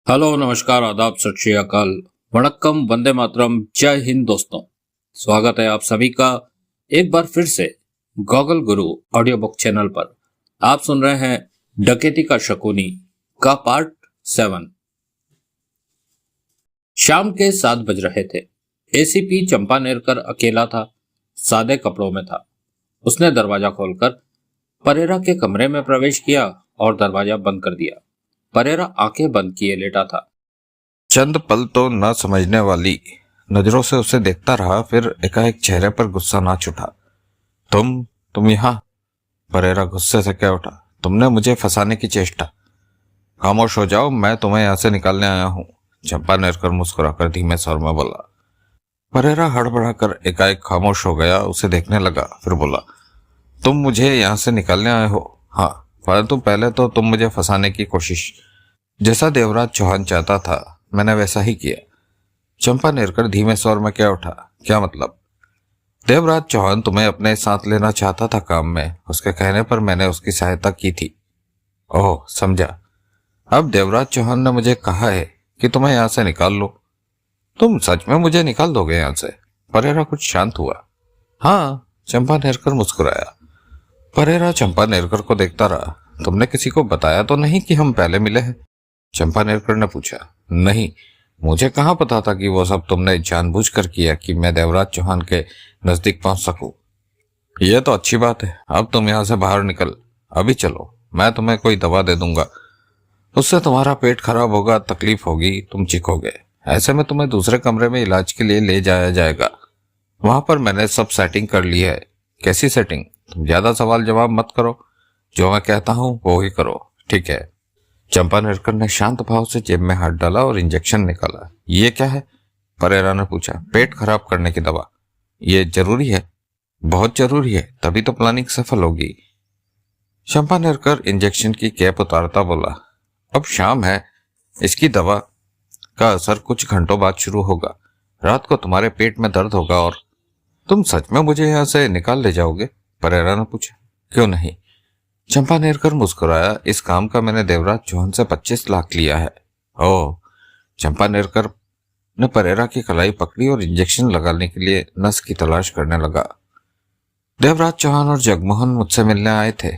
Hello, नमस्कार, आदाब, सत श्री अकाल, वणक्कम, वंदे मातरम, जय हिंद दोस्तों। स्वागत है आप सभी का एक बार फिर से गॉगल गुरु ऑडियो बुक चैनल पर। आप सुन रहे हैं डकैती का शकुनी का पार्ट 7। शाम के 7 बज रहे थे। एसीपी चंपानेरकर अकेला था, सादे कपड़ों में था। उसने दरवाजा खोलकर परेरा के कमरे में प्रवेश किया और दरवाजा बंद कर दिया। परेरा आंखें बंद किए लेटा था। चंद पल तो न समझने वाली नजरों से उसे देखता रहा, फिर एकाएक चेहरे पर गुस्सा नाच उठा। तुम यहाँ? परेरा गुस्से से कह उठा। तुमने मुझे फंसाने की चेष्टा। खामोश हो जाओ, मैं तुम्हें यहाँ से निकालने आया हूँ, चंपानेरकर मुस्कुराकर धीमे स्वर में बोला। परेरा हड़बड़ाकर एकाएक खामोश हो गया, उसे देखने लगा, फिर बोला, तुम मुझे यहाँ से निकालने आए हो? हाँ, परंतु पहले तो तुम मुझे फंसाने की कोशिश। जैसा देवराज चौहान चाहता था मैंने वैसा ही किया। चंपानेरकर धीमे स्वर में कह उठा। क्या मतलब? देवराज चौहान तुम्हें अपने साथ लेना चाहता था काम में, उसके कहने पर मैंने उसकी सहायता की थी। ओह, समझा। अब देवराज चौहान ने मुझे कहा है कि तुम्हें यहाँ से निकाल लो। तुम सच में मुझे निकाल दोगे यहाँ से? परेरा कुछ शांत हुआ। हाँ, चंपानेरकर मुस्कुराया। परेरा चंपानेरकर को देखता रहा। तुमने किसी को बताया तो नहीं कि हम पहले मिले हैं? चंपानेरकर ने पूछा। नहीं, मुझे कहाँ पता था कि वो सब तुमने जानबूझकर किया कि मैं देवराज चौहान के नजदीक पहुंच सकूं। यह तो अच्छी बात है। अब तुम यहाँ से बाहर निकल, अभी चलो, मैं तुम्हें कोई दवा दे दूंगा। उससे तुम्हारा पेट खराब होगा, तकलीफ होगी, तुम चीखोगे। ऐसे में तुम्हें दूसरे कमरे में इलाज के लिए ले जाया जाएगा। वहां पर मैंने सब सेटिंग कर ली है। कैसी सेटिंग? तुम ज्यादा सवाल जवाब मत करो, जो मैं कहता हूँ वो ही करो, ठीक है? चंपानेरकर ने शांत भाव से जेब में हाथ डाला और इंजेक्शन निकाला। ये क्या है? परेरा ने पूछा। पेट खराब करने की दवा। ये जरूरी है? बहुत जरूरी है, तभी तो प्लानिंग सफल होगी। चंपानेरकर इंजेक्शन की कैप उतारता बोला। अब शाम है, इसकी दवा का असर कुछ घंटों बाद शुरू होगा। रात को तुम्हारे पेट में दर्द होगा और तुम सच में मुझे यहाँ से निकाल ले जाओगे? परेरा ने पूछा। क्यों नहीं? चंपानेरकर मुस्कुराया। इस काम का मैंने देवराज चौहान से 25 लाख लिया है। ओह। चंपानेरकर ने परेरा की कलाई पकड़ी और इंजेक्शन लगाने के लिए नस की तलाश करने लगा। देवराज चौहान और जगमोहन मुझसे मिलने आए थे,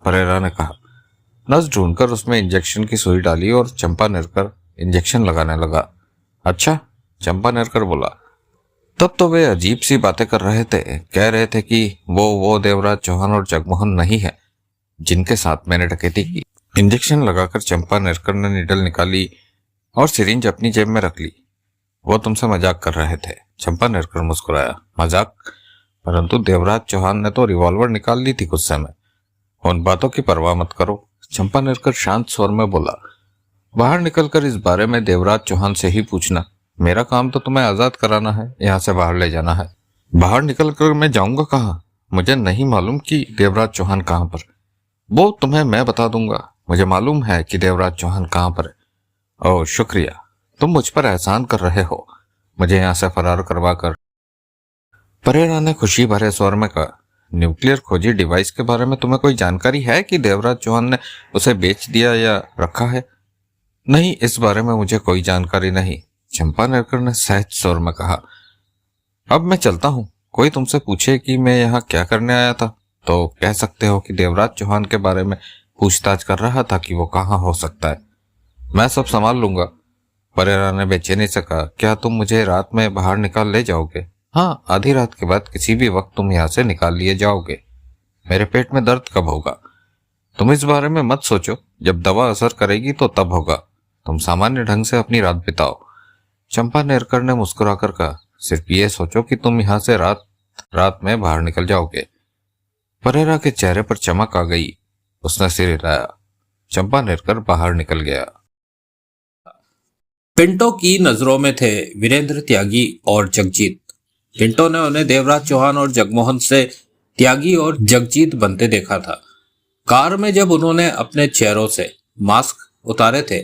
परेरा ने कहा। नस ढूंढकर उसमें इंजेक्शन की सुई डाली और चंपानेरकर इंजेक्शन लगाने लगा। अच्छा, चंपानेरकर बोला। तब तो वे अजीब सी बातें कर रहे थे। कह रहे थे कि वो देवराज चौहान और जगमोहन नहीं है जिनके साथ मैंने डकैती की। इंजेक्शन लगाकर चंपानेरकर ने निडल निकाली और सिरिंज अपनी जेब में रख ली। वो तुमसे मजाक कर रहे थे, चंपानेरकर मुस्कुराया। मजाक? परंतु देवराज चौहान ने तो रिवॉल्वर निकाल ली थी गुस्से में। उन बातों की परवाह मत करो, चंपानेरकर शांत स्वर में बोला। बाहर निकलकर इस बारे में देवराज चौहान से ही पूछना। मेरा काम तो तुम्हें आजाद कराना है, यहाँ से बाहर ले जाना है। बाहर निकलकर मैं जाऊंगा कहाँ? मुझे नहीं मालूम कि देवराज चौहान कहाँ पर। वो तुम्हें मैं बता दूंगा। मुझे मालूम है कि देवराज चौहान कहाँ पर है। ओह, शुक्रिया, तुम मुझ पर एहसान कर रहे हो मुझे यहाँ से फरार करवा कर। परेरा ने खुशी भरे स्वर में कहा। न्यूक्लियर खोजी डिवाइस के बारे में तुम्हें कोई जानकारी है कि देवराज चौहान ने उसे बेच दिया या रखा है? नहीं, इस बारे में मुझे कोई जानकारी नहीं, चंपानेरकर ने सहज स्वर में कहा। अब मैं चलता हूँ। कोई तुमसे पूछे कि मैं यहाँ क्या करने आया था तो कह सकते हो कि देवराज चौहान के बारे में पूछताछ कर रहा था कि वो कहाँ हो सकता है। मैं सब संभाल लूंगा, परेरा ने बेचैनी से कहा। क्या तुम मुझे रात में बाहर निकाल ले जाओगे? हाँ, आधी रात के बाद किसी भी वक्त तुम यहाँ से निकाल लिए जाओगे। मेरे पेट में दर्द कब होगा? तुम इस बारे में मत सोचो, जब दवा असर करेगी तो तब होगा। तुम सामान्य ढंग से अपनी रात बिताओ, चंपानेरकर ने मुस्कुराकर कहा। सिर्फ ये सोचो कि तुम यहाँ से रात में बाहर निकल जाओगे। परेरा के चेहरे पर चमक आ गई। उसने सिर हिलाया। चंपानेरकर बाहर निकल गया। पिंटो की नजरों में थे वीरेंद्र त्यागी और जगजीत। पिंटो ने उन्हें देवराज चौहान और जगमोहन से त्यागी और जगजीत बनते देखा था। कार में जब उन्होंने अपने चेहरों से मास्क उतारे थे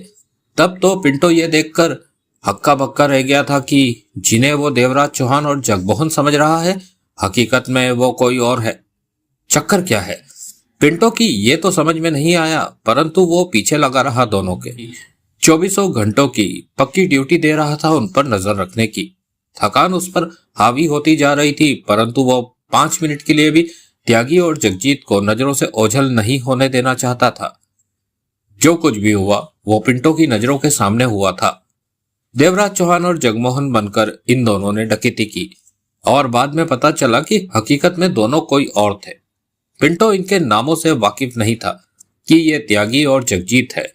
तब तो पिंटो ये देखकर हक्का बक्का रह गया था कि जिन्हें वो देवराज चौहान और जगमोहन समझ रहा है, हकीकत में वो कोई और है। चक्कर क्या है? पिंटो की ये तो समझ में नहीं आया, परंतु वो पीछे लगा रहा दोनों के। चौबीसों घंटों की पक्की ड्यूटी दे रहा था उन पर नजर रखने की। थकान उस पर हावी होती जा रही थी, परंतु वो 5 मिनट के लिए भी त्यागी और जगजीत को नजरों से ओझल नहीं होने देना चाहता था। जो कुछ भी हुआ वो पिंटो की नजरों के सामने हुआ था। देवराज चौहान और जगमोहन बनकर इन दोनों ने डकैती की और बाद में पता चला कि हकीकत में दोनों कोई और थे। पिंटो इनके नामों से वाकिफ नहीं था कि ये त्यागी और जगजीत है।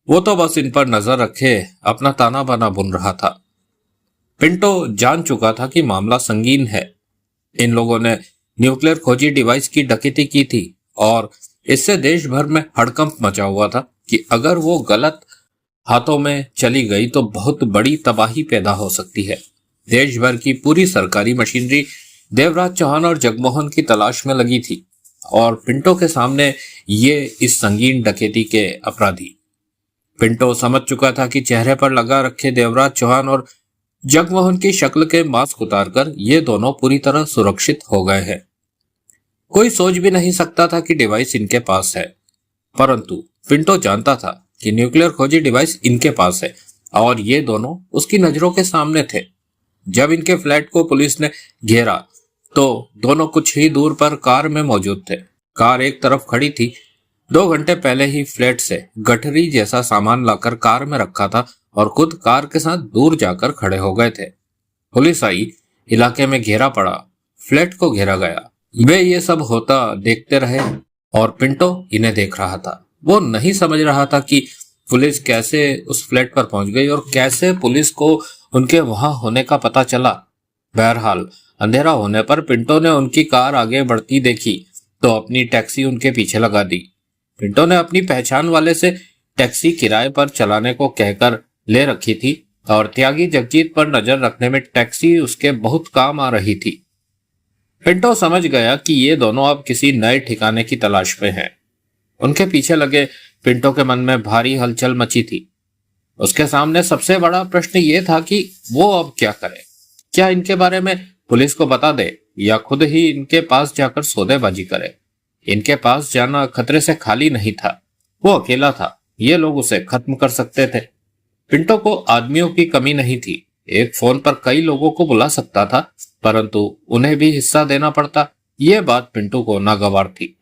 वो तो बस इन पर नजर रखे अपना ताना बाना बुन रहा था। पिंटो जान चुका था कि मामला संगीन है। इन लोगों ने न्यूक्लियर खोजी डिवाइस की डकैती की थी और इससे देश भर में हड़कंप मचा हुआ था कि अगर वो गलत हाथों में चली गई तो बहुत बड़ी तबाही पैदा हो सकती है। देश भर की पूरी सरकारी मशीनरी देवराज चौहान और जगमोहन की तलाश में लगी थी और पिंटो के सामने ये इस संगीन डकैती के अपराधी। पिंटो समझ चुका था कि चेहरे पर लगा रखे देवराज चौहान और जगमोहन की शक्ल के मास्क उतारकर ये दोनों पूरी तरह सुरक्षित हो गए हैं। कोई सोच भी नहीं सकता था कि डिवाइस इनके पास है, परंतु पिंटो जानता था कि न्यूक्लियर खोजी डिवाइस इनके पास है और ये दोनों उसकी नजरों के सामने थे। जब इनके फ्लैट को पुलिस ने घेरा तो दोनों कुछ ही दूर पर कार में मौजूद थे। कार एक तरफ खड़ी थी। 2 घंटे पहले ही फ्लैट से गठरी जैसा सामान लाकर कार में रखा था और खुद कार के साथ दूर जाकर खड़े हो गए थे। पुलिस आई, इलाके में घेरा पड़ा, फ्लैट को घेरा गया। वे ये सब होता देखते रहे और पिंटो इन्हें देख रहा था। वो नहीं समझ रहा था कि पुलिस कैसे उस फ्लैट पर पहुंच गई और कैसे पुलिस को उनके वहां होने का पता चला। बहरहाल अंधेरा होने पर पिंटो ने उनकी कार आगे बढ़ती देखी तो अपनी टैक्सी उनके पीछे लगा दी। पिंटो ने अपनी पहचान वाले से टैक्सी किराए पर चलाने को कहकर ले रखी थी और त्यागी जगजीत पर नजर रखने में टैक्सी उसके बहुत काम आ रही थी। पिंटो समझ गया कि ये दोनों अब किसी नए ठिकाने की तलाश में हैं। उनके पीछे लगे पिंटो के मन में भारी हलचल मची थी। उसके सामने सबसे बड़ा प्रश्न ये था कि वो अब क्या करे। क्या इनके बारे में पुलिस को बता दे या खुद ही इनके पास जाकर सौदेबाजी करे। इनके पास जाना खतरे से खाली नहीं था। वो अकेला था, ये लोग उसे खत्म कर सकते थे। पिंटो को आदमियों की कमी नहीं थी। एक फोन पर कई लोगों को बुला सकता था, परंतु उन्हें भी हिस्सा देना पड़ता। ये बात पिंटो को नागवार थी।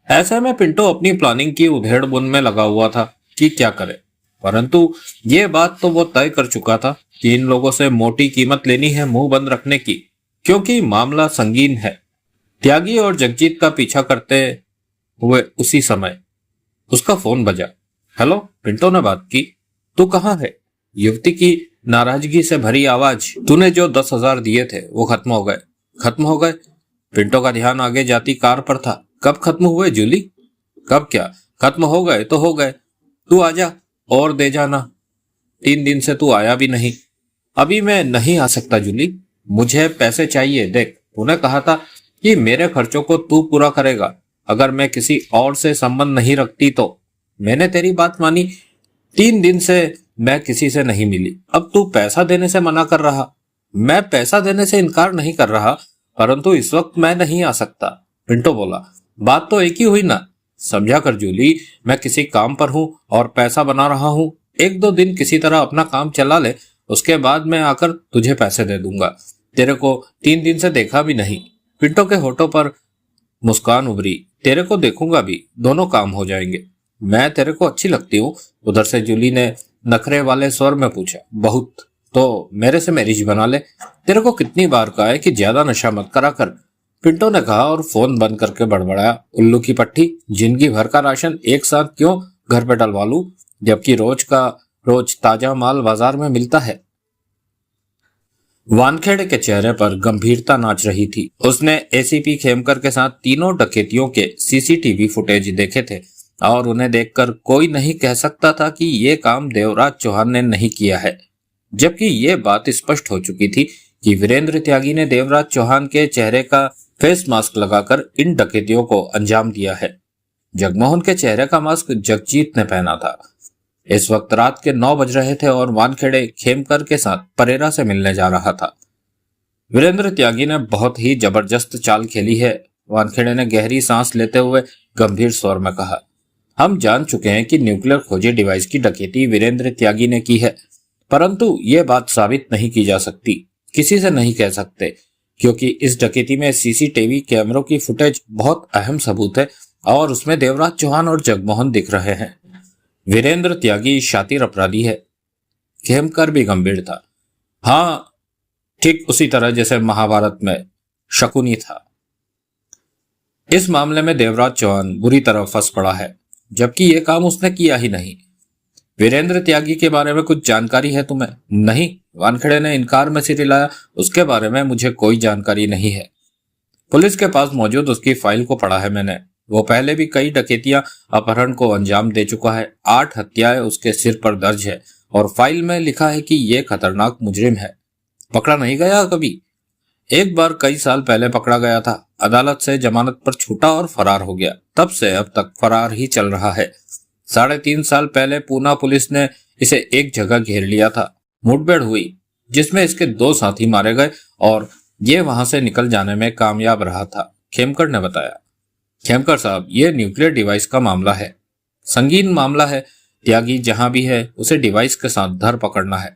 ऐसे में पिंटो अपनी प्लानिंग की उधेड़-बुन में लगा हुआ था कि क्या करे, परंतु ये बात तो वो तय कर चुका था कि इन लोगों से मोटी कीमत लेनी है मुंह बंद रखने की, क्योंकि मामला संगीन है। त्यागी और जगजीत का पीछा करते हुए उसी समय उसका फोन बजा। हेलो, पिंटो ने बात की। तू कहाँ है? युवती की नाराजगी से भरी आवाज। तूने जो 10,000 दिए थे वो खत्म हो गए। खत्म हो गए? पिंटो का ध्यान आगे जाती कार पर था। कब खत्म हुए जूली? कब क्या, खत्म हो गए तो हो गए। तू आजा और दे जाना। 3 दिन से तू आया भी नहीं। अभी मैं नहीं आ सकता जूली, मुझे पैसे चाहिए। देख, तूने कहा था कि मेरे खर्चों को तू पूरा करेगा अगर मैं किसी और से संबंध नहीं रखती तो। मैंने तेरी बात मानी। 3 दिन से मैं किसी से नहीं मिली। अब तू पैसा देने से मना कर रहा। मैं पैसा देने से इनकार नहीं कर रहा, परंतु इस वक्त मैं नहीं आ सकता। पिंटो बोला। बात तो एक ही हुई ना। समझा कर जूली, मैं किसी काम पर हूँ और पैसा बना रहा हूँ। 1-2 दिन किसी तरह अपना काम चला ले, उसके बाद मैं आकर तुझे पैसे दे दूंगा। तेरे को 3 दिन से देखा भी नहीं। पिंटो के होठों पर मुस्कान उभरी। तेरे को देखूंगा भी, दोनों काम हो जाएंगे। मैं तेरे को अच्छी लगती हूँ? उधर से जूली ने नखरे वाले स्वर में पूछा। बहुत। तो मेरे से मैरिज बना ले। तेरे को कितनी बार कहा है कि ज्यादा नशा मत करा कर, पिंटो ने कहा और फोन बंद करके बड़बड़ाया। उल्लू की पट्टी, जिंदगी भर का राशन एक साथ क्यों घर पे डलवा लूं, जबकि रोज का रोज ताजा माल बाजार में मिलता है। वानखेड़े के चेहरे पर गंभीरता नाच रही थी। उसने एसीपी खेमकर के साथ तीनों डकैतियों के सीसीटीवी फुटेज देखे थे और उन्हें देखकर कोई नहीं कह सकता था कि ये काम देवराज चौहान ने नहीं किया है, जबकि ये बात स्पष्ट हो चुकी थी कि वीरेंद्र त्यागी ने देवराज चौहान के चेहरे का फेस मास्क लगाकर इन डकैतियों को अंजाम दिया है। जगमोहन के चेहरे का मास्क जगजीत ने पहना था। इस वक्त रात के 9 बज रहे थे और वानखेड़े खेमकर के साथ परेरा से मिलने जा रहा था। वीरेंद्र त्यागी ने बहुत ही जबरदस्त चाल खेली है, वानखेड़े ने गहरी सांस लेते हुए गंभीर स्वर में कहा। हम जान चुके हैं कि न्यूक्लियर खोजी डिवाइस की डकैती वीरेंद्र त्यागी ने की है, परंतु ये बात साबित नहीं की जा सकती, किसी से नहीं कह सकते, क्योंकि इस डकैती में सीसीटीवी कैमरों की फुटेज बहुत अहम सबूत है और उसमें देवराज चौहान और जगमोहन दिख रहे हैं। वीरेंद्र त्यागी शातिर अपराधी है। खेमकर भी गंभीर था। हाँ, ठीक उसी तरह जैसे महाभारत में शकुनी था। इस मामले में देवराज चौहान बुरी तरह फंस पड़ा है, जबकि यह काम उसने किया ही नहीं। वीरेंद्र त्यागी के बारे में कुछ जानकारी है तुम्हें? नहीं, वानखेड़े ने इनकार में सिर हिलाया। उसके बारे में मुझे कोई जानकारी नहीं है। पुलिस के पास मौजूद उसकी फाइल को पढ़ा है मैंने। वो पहले भी कई डकैतियां, अपहरण को अंजाम दे चुका है। 8 हत्याएं उसके सिर पर दर्ज है और फाइल में लिखा है कि ये खतरनाक मुजरिम है। पकड़ा नहीं गया कभी? एक बार कई साल पहले पकड़ा गया था, अदालत से जमानत पर छूटा और फरार हो गया। तब से अब तक फरार ही चल रहा है। 3.5 साल पहले पूना पुलिस ने इसे एक जगह घेर लिया था। मुठभेड़ हुई जिसमें इसके 2 साथी मारे गए और ये वहां से निकल जाने में कामयाब रहा था, खेमकर ने बताया। खेमकर साहब, ये न्यूक्लियर डिवाइस का मामला है, संगीन मामला है। त्यागी जहां भी है उसे डिवाइस के साथ धर पकड़ना है।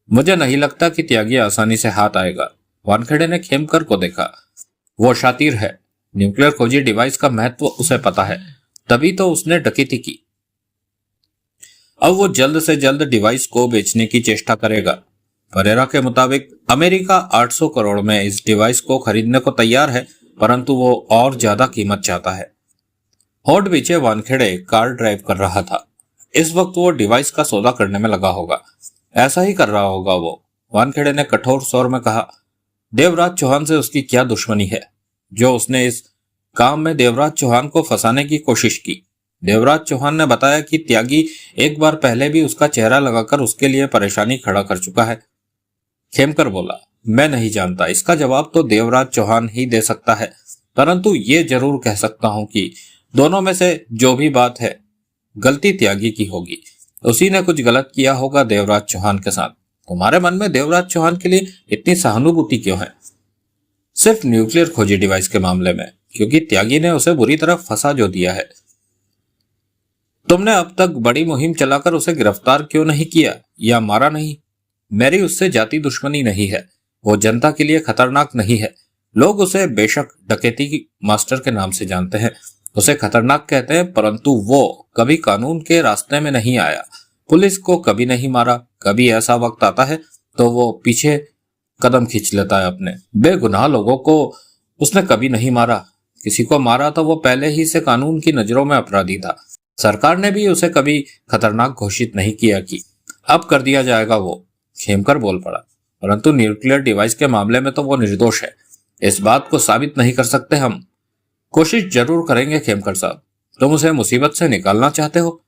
मुझे नहीं लगता कि त्यागी आसानी से हाथ आएगा। वानखेड़े ने खेमकर को देखा। वो शातिर है। न्यूक्लियर खोजी डिवाइस का महत्व उसे पता है, तभी तो उसने डकैती की। अब वो जल्द से जल्द डिवाइस को बेचने की चेष्टा करेगा। परेरा के मुताबिक अमेरिका 800 करोड़ में इस डिवाइस को खरीदने को तैयार है, परंतु वो और ज्यादा कीमत चाहता है। होठ पीछे वानखेड़े कार ड्राइव कर रहा था। इस वक्त वो डिवाइस का सौदा करने में लगा होगा। ऐसा ही कर रहा होगा वो। वानखेड़े ने कठोर स्वर में कहा, देवराज चौहान से उसकी क्या दुश्मनी है जो उसने इस काम में देवराज चौहान को फंसाने की कोशिश की? देवराज चौहान ने बताया कि त्यागी एक बार पहले भी उसका चेहरा लगाकर उसके लिए परेशानी खड़ा कर चुका है। खेमकर बोला, मैं नहीं जानता, इसका जवाब तो देवराज चौहान ही दे सकता है, परंतु ये जरूर कह सकता हूं कि दोनों में से जो भी बात है, गलती त्यागी की होगी। उसी ने कुछ गलत किया होगा देवराज चौहान के साथ। तुम्हारे मन में देवराज चौहान के लिए इतनी सहानुभूति क्यों है? सिर्फ न्यूक्लियर खोजी डिवाइस के मामले में, क्योंकि त्यागी ने उसे बुरी तरह फंसा जो दिया है। तुमने अब तक बड़ी मुहिम चलाकर उसे गिरफ्तार क्यों नहीं किया या मारा नहीं? मेरी उससे जाति दुश्मनी नहीं है। वो जनता के लिए खतरनाक नहीं है। लोग उसे बेशक डकैती की मास्टर के नाम से जानते हैं, उसे खतरनाक कहते हैं, परंतु वो कभी कानून के रास्ते में नहीं आया, पुलिस को कभी नहीं मारा। कभी ऐसा वक्त आता है तो वो पीछे कदम खींच लेता है अपने। बेगुनाह लोगों को उसने कभी नहीं मारा। किसी को मारा तो वो पहले ही से कानून की नजरों में अपराधी था। सरकार ने भी उसे कभी खतरनाक घोषित नहीं किया कि अब कर दिया जाएगा वो। खेमकर बोल पड़ा, परंतु न्यूक्लियर डिवाइस के मामले में तो वो निर्दोष है। इस बात को साबित नहीं कर सकते हम। कोशिश जरूर करेंगे खेमकर साहब। तुम उसे मुसीबत से निकालना चाहते हो,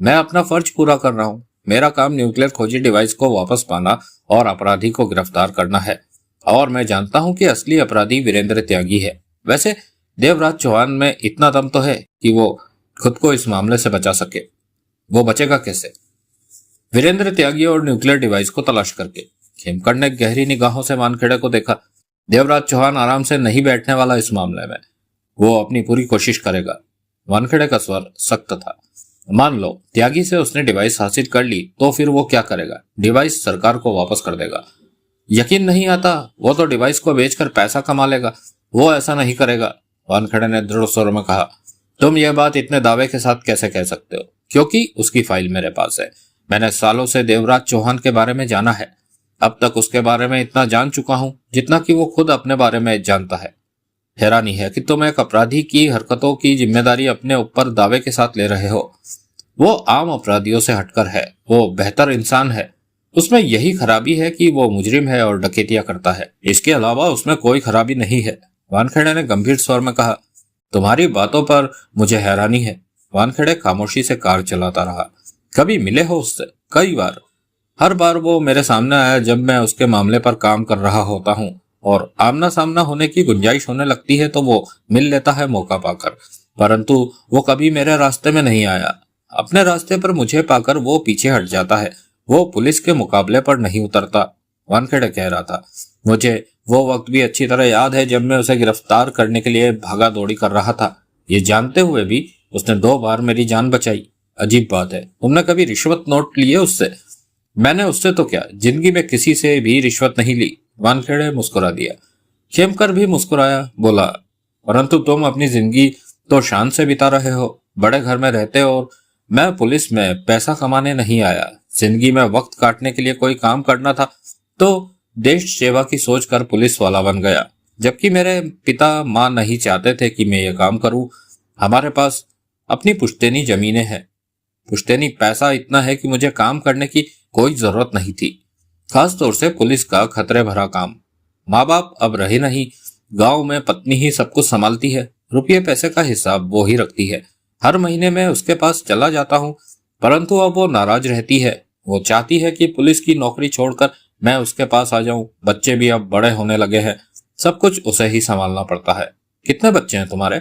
मैं अपना फर्ज पूरा कर रहा हूं। मेरा काम न्यूक्लियर खोजी डिवाइस को वापस पाना और अपराधी को गिरफ्तार करना है, और मैं जानता हूं कि असली अपराधी वीरेंद्र त्यागी है। वैसे देवराज चौहान में इतना दम तो है कि वो खुद को इस मामले से बचा सके। वो बचेगा कैसे? वीरेंद्र त्यागी और न्यूक्लियर डिवाइस को तलाश करके। खेमकर ने गहरी निगाहों से वानखेड़े को देखा। देवराज चौहान आराम से नहीं बैठने वाला इस मामले में। वो अपनी पूरी कोशिश करेगा। वानखेड़े का स्वर सख्त था। मान लो त्यागी से उसने डिवाइस हासिल कर ली तो फिर वो क्या करेगा? डिवाइस सरकार को वापस कर देगा। यकीन नहीं आता? वो तो डिवाइस को बेचकर पैसा कमा लेगा। वो ऐसा नहीं करेगा, वानखेड़े ने दृढ़ स्वर में कहा। तुम यह बात इतने दावे के साथ कैसे कह सकते हो? क्योंकि उसकी फाइल मेरे पास है। मैंने सालों से देवराज चौहान के बारे में जाना है। अब तक उसके बारे में इतना जान चुका हूं जितना कि वो खुद अपने बारे में जानता है। हैरानी है कि तुम एक अपराधी की हरकतों की जिम्मेदारी अपने ऊपर दावे के साथ ले रहे हो। वो आम अपराधियों से हटकर है। वो बेहतर इंसान है। उसमें यही खराबी है कि वो मुजरिम है और डकैतियां करता है। इसके अलावा उसमें कोई खराबी नहीं है, वानखेड़े ने गंभीर स्वर में कहा। तुम्हारी बातों पर मुझे हैरानी है। वानखेड़े खामोशी से कार चलाता रहा। कभी मिले हो उससे? कई बार। हर बार वो मेरे सामने आया जब मैं उसके मामले पर काम कर रहा होता हूँ, और आमना सामना होने की गुंजाइश होने लगती है तो वो मिल लेता है मौका पाकर, परंतु वो कभी मेरे रास्ते में नहीं आया। अपने रास्ते पर मुझे पाकर वो पीछे हट जाता है। वो पुलिस के मुकाबले पर नहीं उतरता, वानखेड़े कह रहा था। मुझे वो वक्त भी अच्छी तरह याद है जब मैं उसे गिरफ्तार करने के लिए भागा दौड़ी कर रहा था। ये जानते हुए भी उसने 2 बार मेरी जान बचाई। अजीब बात है, तुमने कभी रिश्वत नोट लिए उससे? मैंने उससे तो क्या, जिंदगी में किसी से भी रिश्वत नहीं ली। वानखेड़े मुस्कुरा दिया। खेमकर भी मुस्कुराया, बोला, परंतु तुम अपनी जिंदगी तो शान से बिता रहे हो, बड़े घर में रहते हो, और मैं पुलिस में पैसा कमाने नहीं आया। जिंदगी में वक्त काटने के लिए कोई काम करना था तो देश सेवा की सोच कर पुलिस वाला बन गया, जबकि मेरे पिता माँ नहीं चाहते थे कि मैं ये काम करूं। हमारे पास अपनी पुश्तैनी जमीनें हैं, पुश्तैनी पैसा इतना है कि मुझे काम करने की कोई जरूरत नहीं थी, खास तौर से पुलिस का खतरे भरा काम। माँ बाप अब रहे नहीं, गांव में पत्नी ही सब कुछ संभालती है, रुपये पैसे का हिसाब वो ही रखती है। हर महीने में उसके पास चला जाता हूँ, परंतु अब वो नाराज रहती है। वो चाहती है कि पुलिस की नौकरी छोड़कर मैं उसके पास आ जाऊं। बच्चे भी अब बड़े होने लगे हैं, सब कुछ उसे ही संभालना पड़ता है। कितने बच्चे हैं तुम्हारे?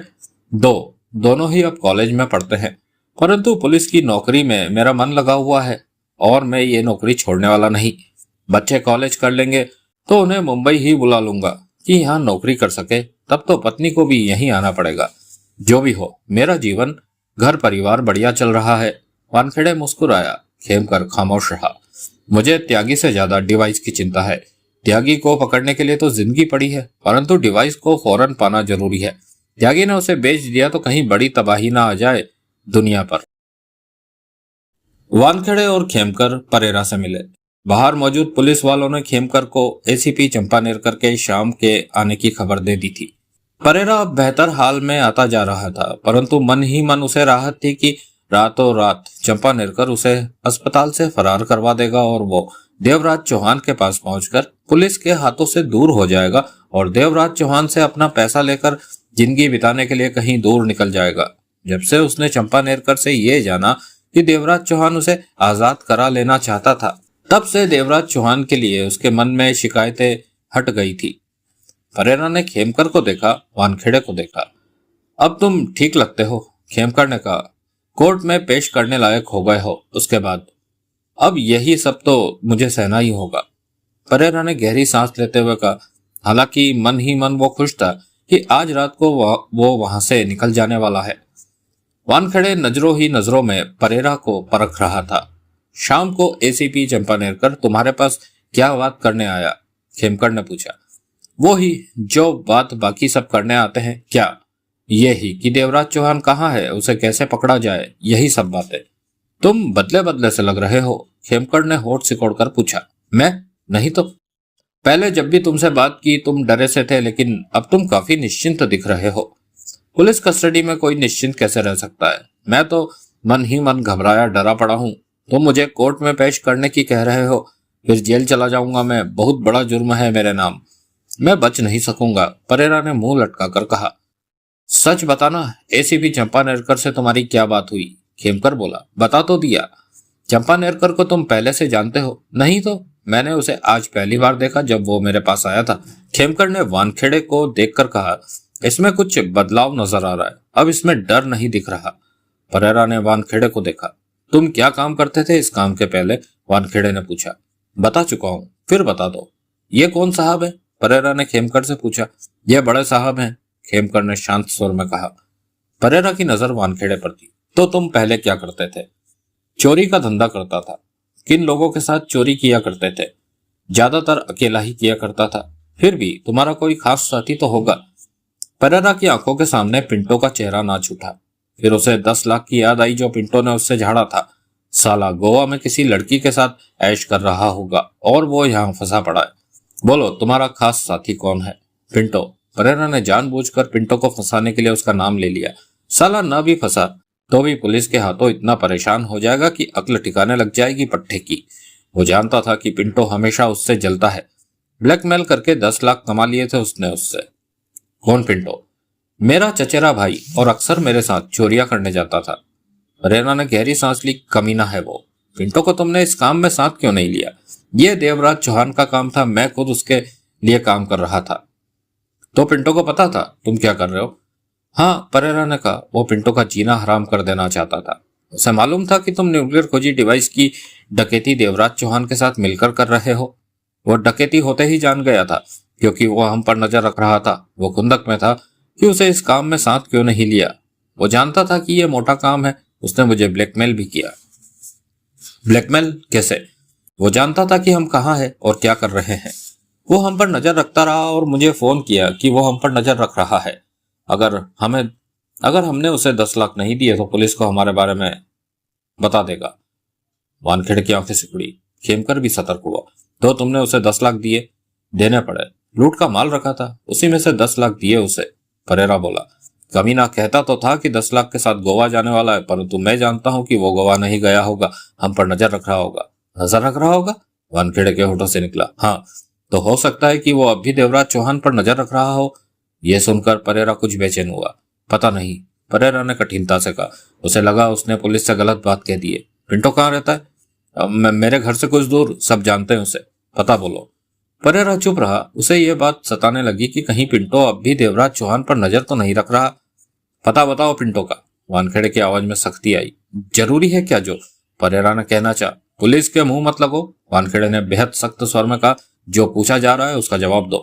2, दोनों ही अब कॉलेज में पढ़ते हैं, परंतु पुलिस की नौकरी में मेरा मन लगा हुआ है और मैं ये नौकरी छोड़ने वाला नहीं। बच्चे कॉलेज कर लेंगे तो उन्हें मुंबई ही बुला लूंगा कि यहाँ नौकरी कर सके, तब तो पत्नी को भी यहीं आना पड़ेगा। जो भी हो, मेरा जीवन घर परिवार बढ़िया चल रहा है। वानखेड़े मुस्कुराया। खेमकर खामोश रहा। मुझे त्यागी से ज्यादा डिवाइस की चिंता है। त्यागी को पकड़ने के लिए तो जिंदगी पड़ी है, परंतु डिवाइस को फौरन पाना जरूरी है। त्यागी ने उसे बेच दिया तो कहीं बड़ी तबाही ना आ जाए दुनिया पर। वानखेड़े और खेमकर परेरा से मिले। बाहर मौजूद पुलिस वालों ने खेमकर को एसीपी चंपानेरकर के शाम के आने की खबर दे दी थी। परेरा अब बेहतर हाल में आता जा रहा था, परंतु मन ही मन उसे राहत थी कि रातों रात चंपानेरकर उसे अस्पताल से फरार करवा देगा और वो देवराज चौहान के पास पहुंचकर पुलिस के हाथों से दूर हो जाएगा और देवराज चौहान से अपना पैसा लेकर जिंदगी बिताने के लिए कहीं दूर निकल जाएगा। जब से उसने चंपानेरकर से ये जाना कि देवराज चौहान उसे आजाद करा लेना चाहता था, तब से देवराज चौहान के लिए उसके मन में शिकायतें हट गई थी। परेरा ने खेमकर को देखा, वानखेड़े को देखा। अब तुम ठीक लगते हो, खेमकर ने कहा। कोर्ट में पेश करने लायक हो गए हो, उसके बाद अब यही सब तो मुझे सहना ही होगा। परेरा ने गहरी सांस लेते हुए कहा। हालांकि मन ही मन वो खुश था कि आज रात को वो वहां से निकल जाने वाला है। वानखेड़े नजरों ही नजरों में परेरा को परख रहा था। शाम को एसीपी चंपानेरकर तुम्हारे पास क्या बात करने आया? खेमकर ने पूछा। वो ही जो बात बाकी सब करने आते हैं। क्या? यही कि देवराज चौहान कहाँ है, उसे कैसे पकड़ा जाए, यही सब बातें। तुम बदले बदले से लग रहे हो, खेमकर ने होठ सिकोड़कर पूछा। मैं नहीं तो पहले जब भी तुमसे बात की तुम डरे से थे, लेकिन अब तुम काफी निश्चिंत दिख रहे हो। पुलिस कस्टडी में कोई निश्चिंत कैसे रह सकता है? मैं तो मन ही मन घबराया डरा पड़ा हूँ। तुम मुझे कोर्ट में पेश करने की कह रहे हो, फिर जेल चला जाऊंगा मैं। बहुत बड़ा जुर्म है मेरे नाम, मैं बच नहीं सकूंगा। परेरा ने मुंह लटका कर कहा। सच बताना, एसीपी चंपानेरकर से तुम्हारी क्या बात हुई? खेमकर बोला। बता तो दिया। चंपानेरकर को तुम पहले से जानते हो? नहीं तो मैंने उसे आज पहली बार देखा जब वो मेरे पास आया था। खेमकर ने वानखेड़े को देखकर कहा। इसमें कुछ बदलाव नजर आ रहा है, अब इसमें डर नहीं दिख रहा। परेरा ने वानखेड़े को देखा। तुम क्या काम करते थे इस काम के पहले? वानखेड़े ने पूछा। बता चुका हूं, फिर बता दो। ये कौन साहब है? परेरा ने खेमकर से पूछा। ये बड़े साहब हैं, खेमकर ने शांत स्वर में कहा। परेरा की नजर वानखेड़े पर थी। तो तुम पहले क्या करते थे? चोरी का धंधा करता था। किन लोगों के साथ चोरी किया करते थे? ज्यादातर अकेला ही किया करता था। फिर भी तुम्हारा कोई खास साथी तो होगा। परेरा की आंखों के सामने पिंटो का चेहरा नाच उठा। फिर उसे 10 लाख की याद आई जो पिंटो ने उससे झाड़ा था। साला गोवा में किसी लड़की के साथ ऐश कर रहा होगा और वो यहाँ फंसा पड़ा है। बोलो, तुम्हारा खास साथी कौन है? पिंटो। परेरा ने जानबूझकर पिंटो को फंसाने के लिए उसका नाम ले लिया। साला न भी फंसा तो भी पुलिस के हाथों इतना परेशान हो जाएगा कि अक्ल ठिकाने लग जाएगी पट्टे की। वो जानता था कि पिंटो हमेशा उससे जलता है। ब्लैकमेल करके 10 लाख कमा लिए थे उसने उससे। कौन पिंटो? मेरा चचेरा भाई, और अक्सर मेरे साथ चोरियां करने जाता था। परेरा ने गहरी सांस ली। कमीना है वो। पिंटो को तुमने इस काम में साथ क्यों नहीं लिया? ये देवराज चौहान का काम था, मैं खुद उसके लिए काम कर रहा था। तो पिंटो को पता था तुम क्या कर रहे हो? हाँ, परेरा ने कहा। वो पिंटो का जीना हराम कर देना चाहता था। उसे मालूम था कि तुम न्यूक्लियर खोजी डिवाइस की डकैती देवराज चौहान के साथ मिलकर कर रहे हो। वो डकैती होते ही जान गया था, क्योंकि वो हम पर नजर रख रहा था। वो खुंदक में था कि उसे इस काम में साथ क्यों नहीं लिया। वो जानता था कि ये मोटा काम है। उसने मुझे ब्लैकमेल भी किया। ब्लैकमेल कैसे? वो जानता था कि हम कहाँ हैं और क्या कर रहे हैं। वो हम पर नजर रखता रहा और मुझे फोन किया कि वो हम पर नजर रख रहा है। अगर हमने उसे 10 लाख नहीं दिए तो पुलिस को हमारे बारे में बता देगा। वानखेड़े की आंखें सिकुड़ी। खेमकर भी सतर्क हुआ। तो तुमने उसे 10 लाख दिए? देने पड़े। लूट का माल रखा था, उसी में से 10 लाख दिए उसे। परेरा बोला। कमीना कहता तो था कि 10 लाख के साथ गोवा जाने वाला है, परंतु मैं जानता हूं कि वो गोवा नहीं गया होगा, हम पर नजर रख रहा होगा। नजर रख रहा होगा? वानखेड़े के होठों से निकला। हाँ, तो हो सकता है कि वो अब भी देवराज चौहान पर नजर रख रहा हो। यह सुनकर परेरा कुछ बेचैन हुआ। पता नहीं, परेरा ने कठिनता से कहा। उसे लगा उसने पुलिस से गलत बात कह दी है। पिंटो कहाँ रहता है? मेरे घर से कुछ दूर, सब जानते हैं उसे। पता बोलो। परेरा चुप रहा। उसे यह बात सताने लगी कि कहीं पिंटो अब भी देवराज चौहान पर नजर तो नहीं रख रहा। पता बताओ पिंटो का। वानखेड़े की आवाज में सख्ती आई। जरूरी है क्या जो परेरा ने कहना चाहा? पुलिस के मुंह मत लगो, वानखेड़े ने बेहद सख्त स्वर में कहा। जो पूछा जा रहा है उसका जवाब दो।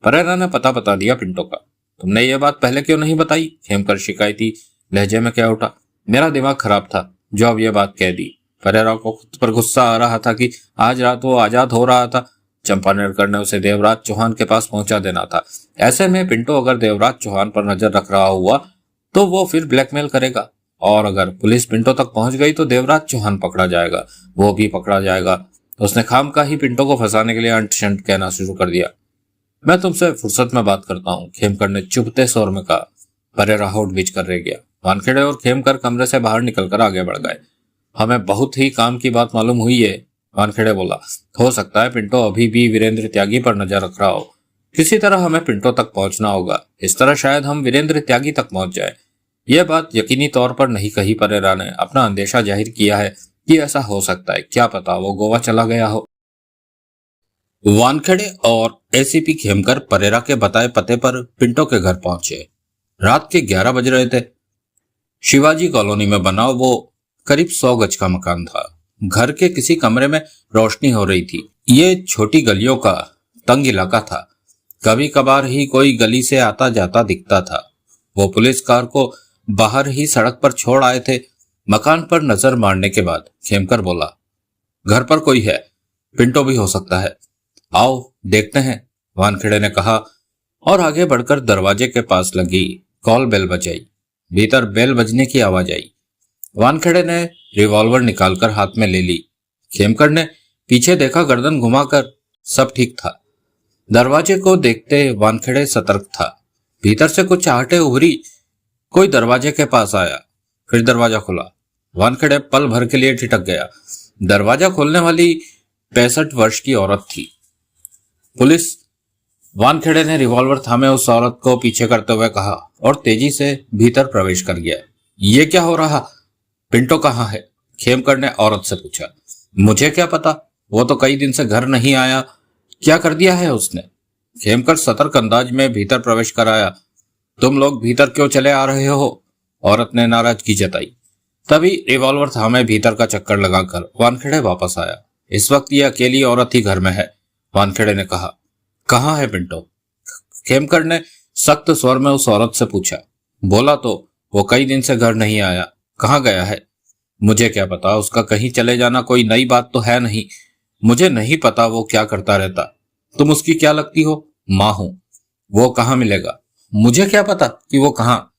परेरा ने पता बता दिया पिंटो का। तुमने ये बात पहले क्यों नहीं बताई? खेमकर शिकायती लहजे में कह उठा। मेरा दिमाग खराब था जो अब यह बात कह दी। परेरा को खुद पर गुस्सा आ रहा था कि आज रात वो आजाद हो रहा था। चंपानेरकर ने उसे देवराज चौहान के पास पहुंचा देना था। ऐसे में पिंटो अगर देवराज चौहान पर नजर रख रहा हुआ तो वो फिर ब्लैकमेल करेगा, और अगर पुलिस पिंटो तक पहुंच गई तो देवराज चौहान पकड़ा जाएगा, वो भी पकड़ा जाएगा। उसने खामखा ही पिंटो को फंसाने के लिए अंट शंट कहना शुरू कर दिया। मैं तुमसे फुर्सत में बात करता हूँ, खेमकर ने चुभते स्वर में कहा। परेरा होठ बीच कर रह गया। वानखेड़े और खेमकर कमरे से बाहर निकलकर आगे बढ़ गए। हमें बहुत ही काम की बात मालूम हुई है, वानखेड़े बोला। हो सकता है पिंटो अभी भी वीरेंद्र त्यागी पर नजर रख रहा हो। किसी तरह हमें पिंटो तक पहुंचना होगा। इस तरह शायद हम वीरेंद्र त्यागी तक पहुंच जाए। यह बात यकीनी तौर पर नहीं कही। परेरा ने अपना अंदेशा जाहिर किया है कि ऐसा हो सकता है। क्या पता वो गोवा चला गया हो। वानखेड़े और एसीपी खेमकर परेरा के बताए पते पर पिंटो के घर पहुंचे। रात के 11 बज रहे थे। शिवाजी कॉलोनी में बना वो करीब 100 गज का मकान था। घर के किसी कमरे में रोशनी हो रही थी। ये छोटी गलियों का तंग इलाका था। कभी कभार ही कोई गली से आता जाता दिखता था। वो पुलिस कार को बाहर ही सड़क पर छोड़ आए थे। मकान पर नजर मारने के बाद खेमकर बोला, घर पर कोई है, पिंटो भी हो सकता है, आओ देखते हैं। वानखेड़े ने कहा और आगे बढ़कर दरवाजे के पास लगी कॉल बेल बजाई। भीतर बेल बजने की आवाज आई। वानखेड़े ने रिवॉल्वर निकालकर हाथ में ले ली। खेमकर ने पीछे देखा, गर्दन घुमाकर सब ठीक था। दरवाजे को देखते वानखेड़े सतर्क था। भीतर से कुछ आहटें उभरी। कोई दरवाजे के पास आया, फिर दरवाजा खुला। वानखेड़े पल भर के लिए ठिठक गया। दरवाजा खोलने वाली 65 वर्ष की औरत थी। पुलिस। वानखेड़े ने रिवॉल्वर थामे उस औरत को पीछे करते हुए कहा और तेजी से भीतर प्रवेश कर गया। ये क्या हो रहा? पिंटो कहाँ है? खेमकर ने औरत से पूछा। मुझे क्या पता, वो तो कई दिन से घर नहीं आया। क्या कर दिया है उसने? खेमकर सतर्क अंदाज में भीतर प्रवेश कर आया। तुम लोग भीतर क्यों चले आ रहे हो? औरत ने नाराजगी जताई। तभी रिवॉल्वर थामे भीतर का चक्कर लगाकर वानखेड़े वापस आया। इस वक्त ये अकेली औरत ही घर में है। वानखेड़े ने कहा, कहाँ है पिंटो? खेमकर ने सख्त स्वर में उस औरत से पूछा। बोला तो वो कई दिन से घर नहीं आया। कहाँ गया है? मुझे क्या पता, उसका कहीं चले जाना कोई नई बात तो है नहीं। मुझे नहीं पता वो क्या करता रहता। तुम उसकी क्या लगती हो? माँ हूं। वो कहाँ मिलेगा? मुझे क्या पता कि वो कहाँ।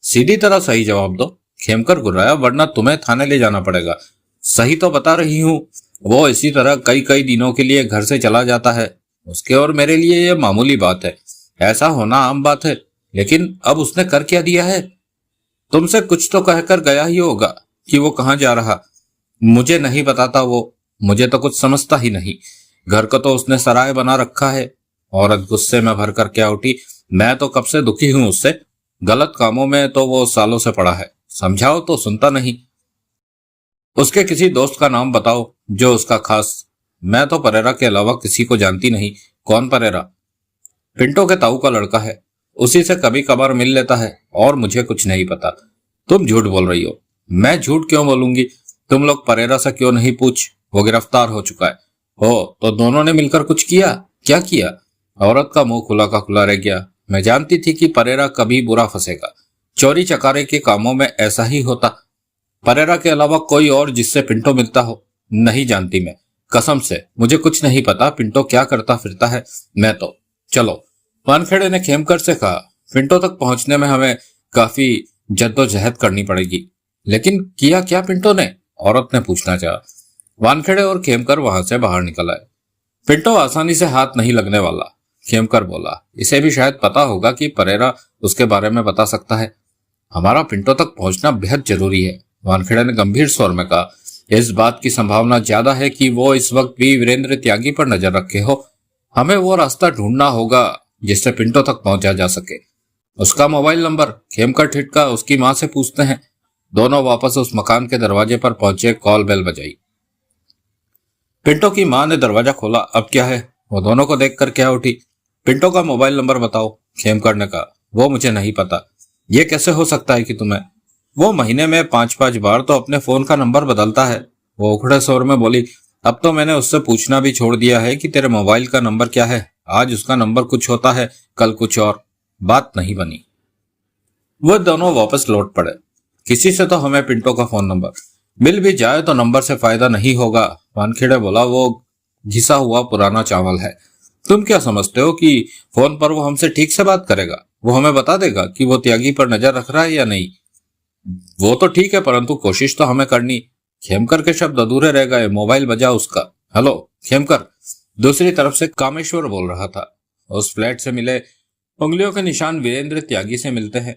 सीधी तरह सही जवाब दो। खेमकर गुर्राया, वरना तुम्हें थाने ले जाना पड़ेगा। सही तो बता रही हूँ। वो इसी तरह कई कई दिनों के लिए घर से चला जाता है। उसके और मेरे लिए यह मामूली बात है, ऐसा होना आम बात है। लेकिन अब उसने कर क्या दिया है? तुमसे कुछ तो कहकर गया ही होगा कि वो कहाँ जा रहा। मुझे नहीं बताता वो, मुझे तो कुछ समझता ही नहीं। घर को तो उसने सराय बना रखा है। औरत गुस्से में भर कर क्या उठी। मैं तो कब से दुखी हूं उससे। गलत कामों में तो वो सालों से पड़ा है। समझाओ तो सुनता नहीं। उसके किसी दोस्त का नाम बताओ जो उसका खास। मैं तो परेरा के अलावा किसी को जानती नहीं। कौन परेरा? पिंटो के ताऊ का लड़का है। उसी से कभी कभार मिल लेता है और मुझे कुछ नहीं पता। तुम झूठ बोल रही हो। मैं झूठ क्यों बोलूंगी? तुम लोग परेरा से क्यों नहीं पूछ? वो गिरफ्तार हो चुका है। हो तो दोनों ने मिलकर कुछ किया? क्या किया? औरत का मुंह खुला का खुला रह गया। मैं जानती थी कि परेरा कभी बुरा फंसेगा। चोरी चकारे के कामों में ऐसा ही होता। परेरा के अलावा कोई और जिससे पिंटो मिलता हो? नहीं जानती मैं, कसम से मुझे कुछ नहीं पता पिंटो क्या करता फिरता है। मैं तो चलो, वानखेड़े ने खेमकर से कहा। पिंटो तक पहुंचने में हमें काफी जद्दोजहद करनी पड़ेगी। लेकिन किया क्या पिंटो ने? औरत ने पूछना चाहा। वानखेड़े और खेमकर वहां से बाहर निकल आए। पिंटो आसानी से हाथ नहीं लगने वाला, खेमकर बोला। इसे भी शायद पता होगा कि परेरा उसके बारे में बता सकता है। हमारा पिंटो तक पहुंचना बेहद जरूरी है, वानखेड़े ने गंभीर स्वर में कहा। इस बात की संभावना ज्यादा है कि वो इस वक्त भी वीरेंद्र त्यागी पर नजर रखे हो। हमें वो रास्ता ढूंढना होगा जिससे पिंटो तक पहुंचा जा सके। उसका मोबाइल नंबर? खेमकर ठिठका। उसकी मां से पूछते हैं। दोनों वापस उस मकान के दरवाजे पर पहुंचे। कॉल बेल बजाई। पिंटो की मां ने दरवाजा खोला। अब क्या है? वो दोनों को देखकर क्या उठी। पिंटो का मोबाइल नंबर बताओ, खेमकर ने कहा। वो मुझे नहीं पता। ये कैसे हो सकता है कि तुम्हें? वो महीने में 5-5 बार तो अपने फोन का नंबर बदलता है। वो उखड़े स्वर में बोली। अब तो मैंने उससे पूछना भी छोड़ दिया है कि तेरे मोबाइल का नंबर क्या है। आज उसका नंबर कुछ होता है, कल कुछ और। बात नहीं बनी। वो दोनों वापस लौट पड़े। किसी से तो हमें पिंटो का फोन नंबर मिल भी जाए तो नंबर से फायदा नहीं होगा, वानखेड़े बोला। वो घिसा हुआ पुराना चावल है। तुम क्या समझते हो कि फोन पर वो हमसे ठीक से बात करेगा? वो हमें बता देगा कि वो त्यागी पर नजर रख रहा है या नहीं? वो तो ठीक है, परंतु कोशिश तो हमें करनी। खेमकर के शब्द अधूरे रह गए। मोबाइल बजा उसका। हेलो खेमकर। दूसरी तरफ से कामेश्वर बोल रहा था। उस फ्लैट से मिले उंगलियों के निशान वीरेंद्र त्यागी से मिलते हैं।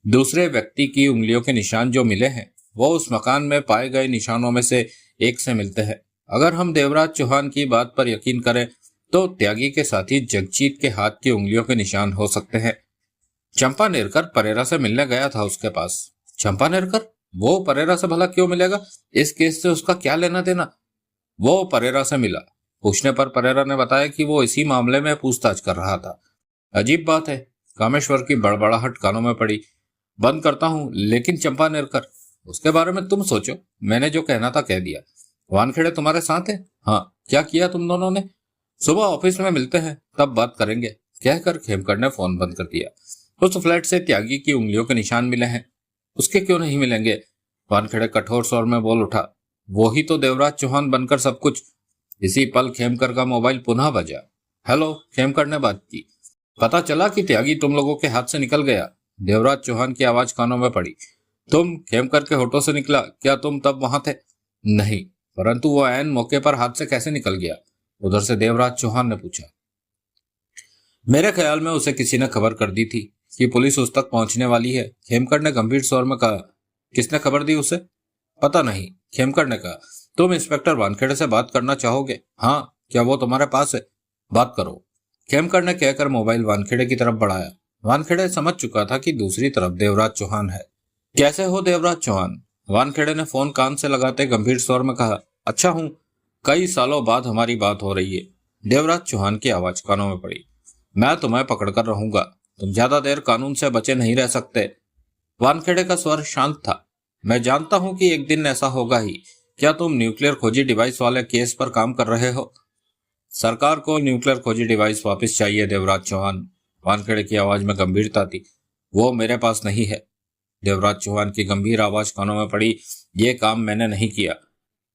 दूसरे व्यक्ति की उंगलियों के निशान जो मिले हैं वो उस मकान में पाए गए निशानों में से एक से मिलते हैं। अगर हम देवराज चौहान की बात पर यकीन करें तो त्यागी के साथी जगजीत के हाथ की उंगलियों के निशान हो सकते हैं। चंपा नेरकर परेरा से मिलने गया था उसके पास। चंपा नेरकर? वो परेरा से भला क्यों मिलेगा? इस केस से उसका क्या लेना देना? वो परेरा से मिला। पूछने पर परेरा ने बताया कि वो इसी मामले में पूछताछ कर रहा था। अजीब बात है। कामेश्वर की बड़बड़ाहट कानों में पड़ी। बंद करता हूं, लेकिन चंपा नेरकर, उसके बारे में तुम सोचो। मैंने जो कहना था कह दिया। वानखेड़े तुम्हारे साथ है? हाँ। क्या किया तुम दोनों ने? सुबह ऑफिस में मिलते हैं, तब बात करेंगे, कहकर खेमकर ने फोन बंद कर दिया। उस फ्लैट से त्यागी की उंगलियों के निशान मिले हैं। उसके क्यों नहीं मिलेंगे? वानखेड़े कठोर स्वर में बोल उठा। वो ही तो देवराज चौहान बनकर सब कुछ। इसी पल खेमकर का मोबाइल पुनः बजा। हेलो, खेमकर ने बात की। पता चला कि त्यागी तुम लोगों के हाथ से निकल गया। देवराज चौहान की आवाज कानों में पड़ी। तुम? खेमकर के होठों से निकला। क्या तुम तब वहां थे? नहीं, परंतु वो ऐन मौके पर हाथ से कैसे निकल गया? उधर से देवराज चौहान ने पूछा। मेरे ख्याल में उसे किसी ने खबर कर दी थी कि पुलिस उस तक पहुंचने वाली है, खेमकर ने गंभीर स्वर में कहा। किसने खबर दी उसे? पता नहीं, खेमकर ने कहा। तुम इंस्पेक्टर वानखेड़े से बात करना चाहोगे? हाँ। क्या वो तुम्हारे पास है? बात करो, खेमकर ने कहकर मोबाइल वानखेड़े की तरफ बढ़ाया। वानखेड़े समझ चुका था कि दूसरी तरफ देवराज चौहान है। कैसे हो देवराज चौहान? वानखेड़े ने फोन कान से लगाते गंभीर स्वर में कहा। अच्छा हूं, कई सालों बाद हमारी बात हो रही है। देवराज चौहान की आवाज कानों में पड़ी। मैं तुम्हें पकड़कर रहूंगा, तुम ज्यादा देर कानून से बचे नहीं रह सकते। वानखेड़े का स्वर शांत था। मैं जानता हूं कि एक दिन ऐसा होगा ही। क्या तुम न्यूक्लियर खोजी डिवाइस वाले केस पर काम कर रहे हो? सरकार को न्यूक्लियर खोजी डिवाइस वापस चाहिए देवराज चौहान। वानखेड़े की आवाज में गंभीरता थी। वो मेरे पास नहीं है। देवराज चौहान की गंभीर आवाज कानों में पड़ी। ये काम मैंने नहीं किया।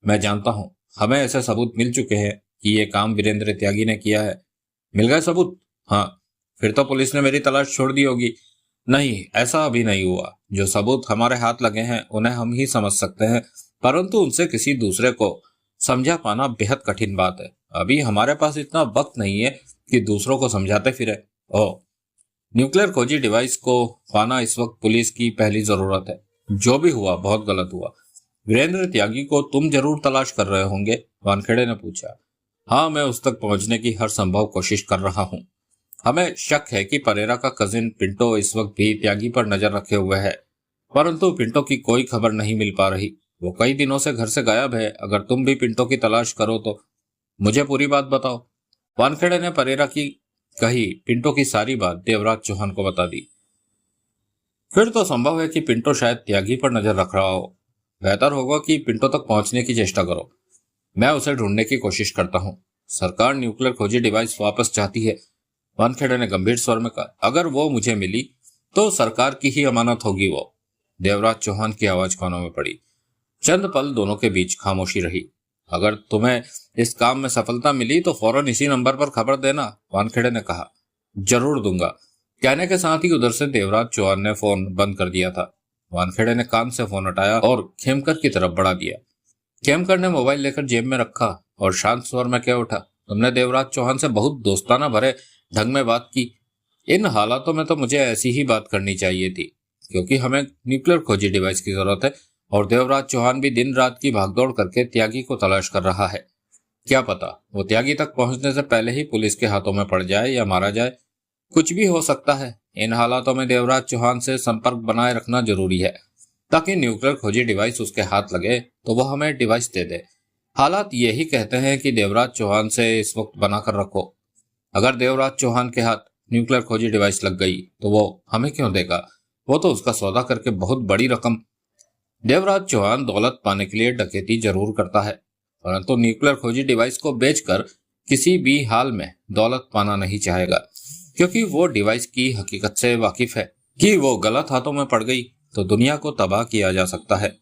मैं जानता हूं, हमें ऐसे सबूत मिल चुके हैं कि ये काम वीरेंद्र त्यागी ने किया है। मिल गए सबूत? हाँ। फिर तो पुलिस ने मेरी तलाश छोड़ दी होगी। नहीं, ऐसा अभी नहीं हुआ। जो सबूत हमारे हाथ लगे हैं उन्हें हम ही समझ सकते हैं, परंतु उनसे किसी दूसरे को समझा पाना बेहद कठिन बात है। अभी हमारे पास इतना वक्त नहीं है कि दूसरों को समझाते फिरे। ओह, न्यूक्लियर खोजी डिवाइस को पाना इस वक्त पुलिस की पहली जरूरत है। जो भी हुआ बहुत गलत हुआ। वीरेंद्र त्यागी को तुम जरूर तलाश कर रहे होंगे? वानखेड़े ने पूछा। हाँ, मैं उस तक पहुंचने की हर संभव कोशिश कर रहा हूँ। हमें शक है कि परेरा का कजिन पिंटो इस वक्त भी त्यागी पर नजर रखे हुए है, परंतु पिंटो की कोई खबर नहीं मिल पा रही। वो कई दिनों से घर से गायब है। अगर तुम भी पिंटो की तलाश करो तो मुझे पूरी बात बताओ। वानखेड़े ने परेरा की कही पिंटो की सारी बात देवराज चौहान को बता दी। फिर तो संभव है कि पिंटो शायद त्यागी पर नजर रख रहा हो। बेहतर होगा कि पिंटो तक पहुंचने की चेष्टा करो। मैं उसे ढूंढने की कोशिश करता हूँ। सरकार न्यूक्लियर खोजी डिवाइस वापस चाहती है, वानखेड़े ने गंभीर स्वर में कहा। अगर वो मुझे मिली तो सरकार की ही अमानत होगी वो। देवराज चौहान की आवाज कानों में पड़ी। चंद पल दोनों के बीच खामोशी रही। अगर तुम्हें इस काम में सफलता मिली तो फौरन इसी नंबर पर खबर देना, वानखेड़े ने कहा। जरूर दूंगा, कहने के साथ ही उधर से देवराज चौहान ने फोन बंद कर दिया था। वानखेड़े ने कान से फोन हटाया और खेमकर की तरफ बढ़ा दिया। खेमकर ने मोबाइल लेकर जेब में रखा और शांत स्वर में कह उठा, तुमने देवराज चौहान से बहुत दोस्ताना भरे ढंग में बात की। इन हालातों में तो मुझे ऐसी ही बात करनी चाहिए थी, क्योंकि हमें न्यूक्लियर खोजी डिवाइस की जरूरत है और देवराज चौहान भी दिन रात की भागदौड़ करके त्यागी को तलाश कर रहा है। क्या पता वो त्यागी तक पहुंचने से पहले ही पुलिस के हाथों में पड़ जाए या मारा जाए। कुछ भी हो सकता है। इन हालातों में देवराज चौहान से संपर्क बनाए रखना जरूरी है, ताकि न्यूक्लियर खोजी डिवाइस उसके हाथ लगे तो वह हमें डिवाइस दे दे। हालात यही कहते हैं कि देवराज चौहान से इस वक्त बनाकर रखो। अगर देवराज चौहान के हाथ न्यूक्लियर खोजी डिवाइस लग गई तो वो हमें क्यों देगा? वो तो उसका सौदा करके बहुत बड़ी रकम। देवराज चौहान दौलत पाने के लिए डकैती जरूर करता है, परंतु न्यूक्लियर खोजी डिवाइस को बेचकर किसी भी हाल में दौलत पाना नहीं चाहेगा, क्योंकि वो डिवाइस की हकीकत से वाकिफ है कि वो गलत हाथों में पड़ गई तो दुनिया को तबाह किया जा सकता है।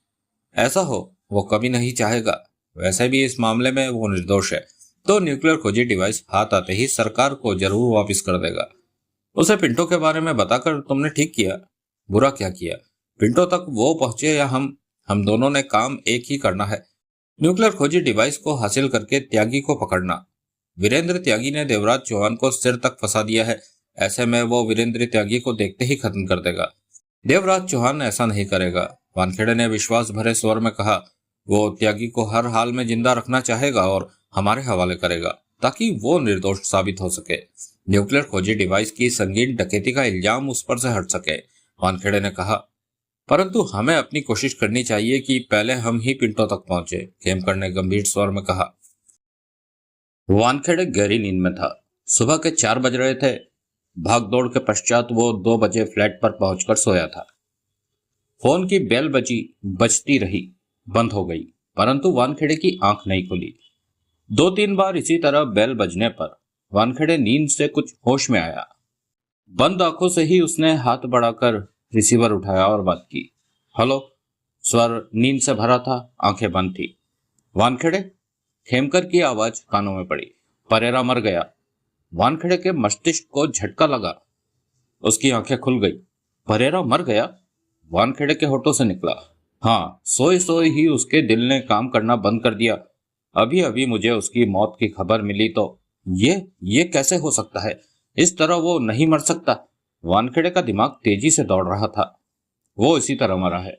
ऐसा हो वो कभी नहीं चाहेगा। वैसे भी इस मामले में वो निर्दोष है, तो न्यूक्लियर खोजी डिवाइस हाथ आते ही सरकार को जरूर वापस कर देगा। उसे पिंटो के बारे में बताकर तुमने ठीक किया। बुरा क्या किया? पिंटो तक वो पहुंचे या हम दोनों ने काम एक ही करना है, न्यूक्लियर खोजी डिवाइस को हासिल करके त्यागी को पकड़ना। वीरेंद्र त्यागी ने देवराज चौहान को सिर तक फंसा दिया है, ऐसे में वो वीरेंद्र त्यागी को देखते ही खत्म कर देगा। देवराज चौहान ऐसा नहीं करेगा, वानखेड़े ने विश्वास भरे स्वर में कहा। वो त्यागी को हर हाल में जिंदा रखना चाहेगा और हमारे हवाले करेगा, ताकि वो निर्दोष साबित हो सके। न्यूक्लियर खोजी डिवाइस की संगीन डकैती का इल्जाम उस पर से हट सके, वानखेड़े ने कहा। परंतु हमें अपनी कोशिश करनी चाहिए कि पहले हम ही पिंटो तक पहुंचे, खेमकर ने गंभीर स्वर में कहा। वानखेड़े गहरी नींद में था। सुबह के 4 बज रहे थे। भागदौड़ के पश्चात वो 2 बजे फ्लैट पर पहुंचकर सोया था। फोन की बेल बजती रही, बंद हो गई, परंतु वानखेड़े की आंख नहीं खुली। 2-3 बार इसी तरह बेल बजने पर वानखेड़े नींद से कुछ होश में आया। बंद आंखों से ही उसने हाथ बढ़ाकर रिसीवर उठाया और बात की। हेलो। स्वर नींद से भरा था, आंखें बंद थी। वानखेड़े? खेमकर की आवाज कानों में पड़ी। परेरा मर गया। वानखेड़े के मस्तिष्क को झटका लगा। उसकी आंखें खुल गई। परेरा मर गया? वानखेड़े के होठों से निकला। हाँ, सोए सोए ही उसके दिल ने काम करना बंद कर दिया। अभी अभी मुझे उसकी मौत की खबर मिली तो ये कैसे हो सकता है? इस तरह वो नहीं मर सकता। वानखेड़े का दिमाग तेजी से दौड़ रहा था। वो इसी तरह मरा है।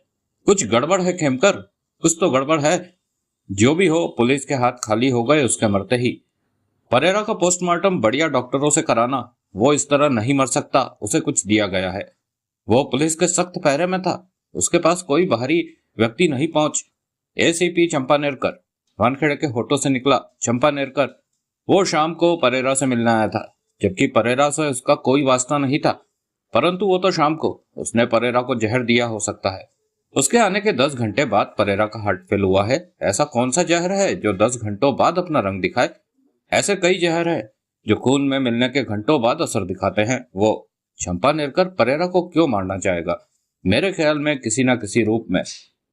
कुछ गड़बड़ है खेमकर, कुछ तो गड़बड़ है। जो भी हो, पुलिस के हाथ खाली हो गए उसके मरते ही। परेरा का पोस्टमार्टम बढ़िया डॉक्टरों से कराना। वो इस तरह नहीं मर सकता, उसे कुछ दिया गया है। वो पुलिस के सख्त पहरे में था, उसके पास कोई बाहरी व्यक्ति नहीं पहुंच। एसीपी चंपानेरकर। वानखेड़े के होठों से निकला, चंपानेरकर। वो शाम को परेरा से मिलने आया था, जबकि परेरा से उसका कोई वास्ता नहीं था। परंतु वो तो शाम को उसने परेरा को जहर दिया हो सकता है। उसके आने के 10 घंटे बाद परेरा का हार्ट फेल हुआ है। ऐसा कौन सा जहर है जो 10 घंटों बाद अपना रंग दिखाए? ऐसे कई जहर है जो खून में मिलने के घंटों बाद असर दिखाते हैं। वो चंपानेरकर परेरा को क्यों मारना चाहेगा? मेरे ख्याल में किसी न किसी रूप में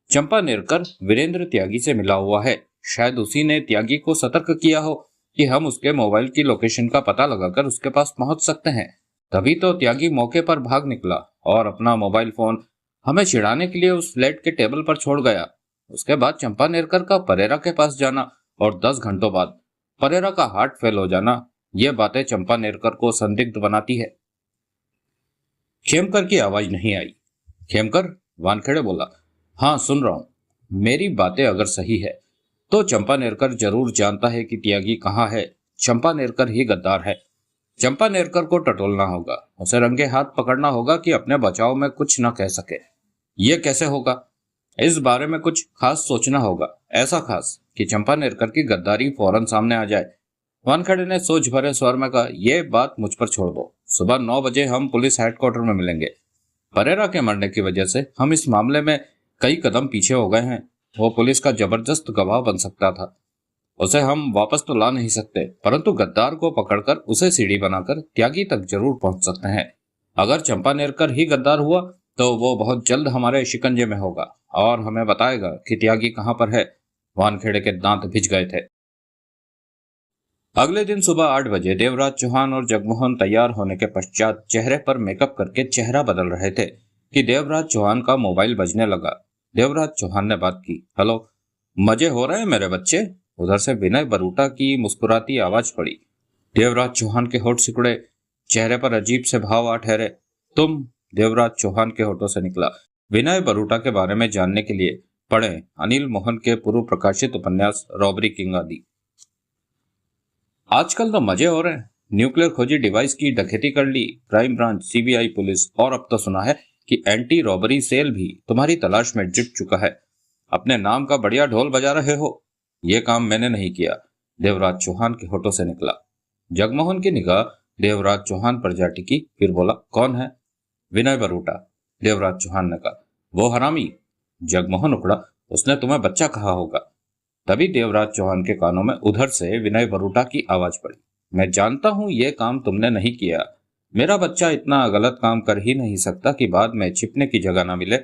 चंपानेरकर वीरेंद्र त्यागी से मिला हुआ है। शायद उसी ने त्यागी को सतर्क किया हो कि हम उसके मोबाइल की लोकेशन का पता लगाकर उसके पास पहुंच सकते हैं। तभी तो त्यागी मौके पर भाग निकला और अपना मोबाइल फोन हमें चिढ़ाने के लिए उस फ्लैट के टेबल पर छोड़ गया। उसके बाद चंपानेरकर का परेरा के पास जाना और 10 घंटों बाद परेरा का हार्ट फेल हो जाना, ये बातें चंपानेरकर को संदिग्ध बनाती है। खेमकर की आवाज नहीं आई। खेमकर? वानखेड़े बोला। हाँ, सुन रहा हूं। मेरी बातें अगर सही है तो चंपानेरकर जरूर जानता है कि त्यागी कहाँ है। चंपानेरकर ही गद्दार है। चंपानेरकर को टटोलना होगा, उसे रंगे हाथ पकड़ना होगा कि अपने बचाव में कुछ न कह सके। ये कैसे होगा? इस बारे में कुछ खास सोचना होगा, ऐसा खास कि चंपानेरकर की गद्दारी फौरन सामने आ जाए। वानखेड़े ने सोच भरे स्वर में कहा, यह बात मुझ पर छोड़ दो। सुबह 9 बजे हम पुलिस हेडक्वार्टर में मिलेंगे। परेरा के मरने की वजह से हम इस मामले में कई कदम पीछे हो गए हैं। वो पुलिस का जबरदस्त गवाह बन सकता था। उसे हम वापस तो ला नहीं सकते, परंतु गद्दार को पकड़कर उसे सीढ़ी बनाकर त्यागी तक जरूर पहुंच सकते हैं। अगर चंपानेरकर ही गद्दार हुआ तो वो बहुत जल्द हमारे शिकंजे में होगा और हमें बताएगा कि त्यागी कहाँ पर है। वानखेड़े के दांत भिज गए थे। अगले दिन सुबह 8 बजे देवराज चौहान और जगमोहन तैयार होने के पश्चात चेहरे पर मेकअप करके चेहरा बदल रहे थे कि देवराज चौहान का मोबाइल बजने लगा। देवराज चौहान ने बात की। हेलो, मजे हो रहे हैं मेरे बच्चे? उधर से विनय बरूटा की मुस्कुराती आवाज पड़ी। देवराज चौहान के होठ सिकुड़े, चेहरे पर अजीब से भाव आ ठहरे। तुम? देवराज चौहान के होठों से निकला। विनय बरूटा के बारे में जानने के लिए पढ़ें अनिल मोहन के पूर्व प्रकाशित उपन्यास रॉबरी किंग आदि। आजकल तो मजे हो रहे हैं। न्यूक्लियर खोजी डिवाइस की डकैती कर ली क्राइम ब्रांच, सीबीआई पुलिस, और अब तो सुना है कि एंटी रॉबरी सेल भी तुम्हारी तलाश में जुट चुका है। अपने नाम का बढ़िया ढोल बजा रहे हो। ये काम मैंने नहीं किया, देवराज चौहान के होठों से निकला। जगमोहन की निगाह देवराज चौहान पर जा टिकी, फिर बोला, कौन है? विनय बरूटा, देवराज चौहान ने कहा। वो हरामी? जगमोहन उकड़ा। उसने तुम्हें बच्चा कहा होगा। तभी देवराज चौहान के कानों में उधर से विनय बरूटा की आवाज पड़ी। मैं जानता हूं ये काम तुमने नहीं किया। मेरा बच्चा इतना गलत काम कर ही नहीं सकता कि बाद में छिपने की जगह ना मिले।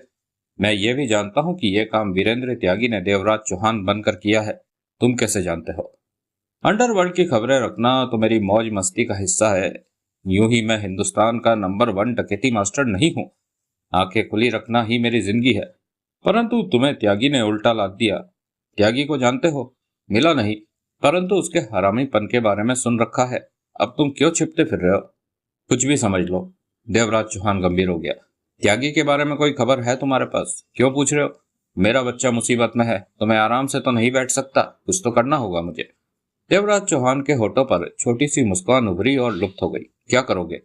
मैं ये भी जानता हूं कि यह काम वीरेंद्र त्यागी ने देवराज चौहान बनकर किया है। तुम कैसे जानते हो? अंडरवर्ल्ड की खबरें रखना तो मेरी मौज मस्ती का हिस्सा है। यूं ही मैं हिंदुस्तान का नंबर 1 डकैती मास्टर नहीं हूं। आंखें खुली रखना ही मेरी जिंदगी है। परंतु तुम्हें त्यागी ने उल्टा लाद दिया। त्यागी को जानते हो? मिला नहीं, परंतु उसके हरामीपन के बारे में सुन रखा है। अब तुम क्यों छिपते फिर रहे हो? कुछ भी समझ लो। देवराज चौहान गंभीर हो गया। त्यागी के बारे में कोई खबर है तुम्हारे पास? क्यों पूछ रहे हो? मेरा बच्चा मुसीबत में है तो मैं आराम से तो नहीं बैठ सकता, कुछ तो करना होगा मुझे। देवराज चौहान के होठों पर छोटी सी मुस्कान उभरी और लुप्त हो गई। क्या करोगे?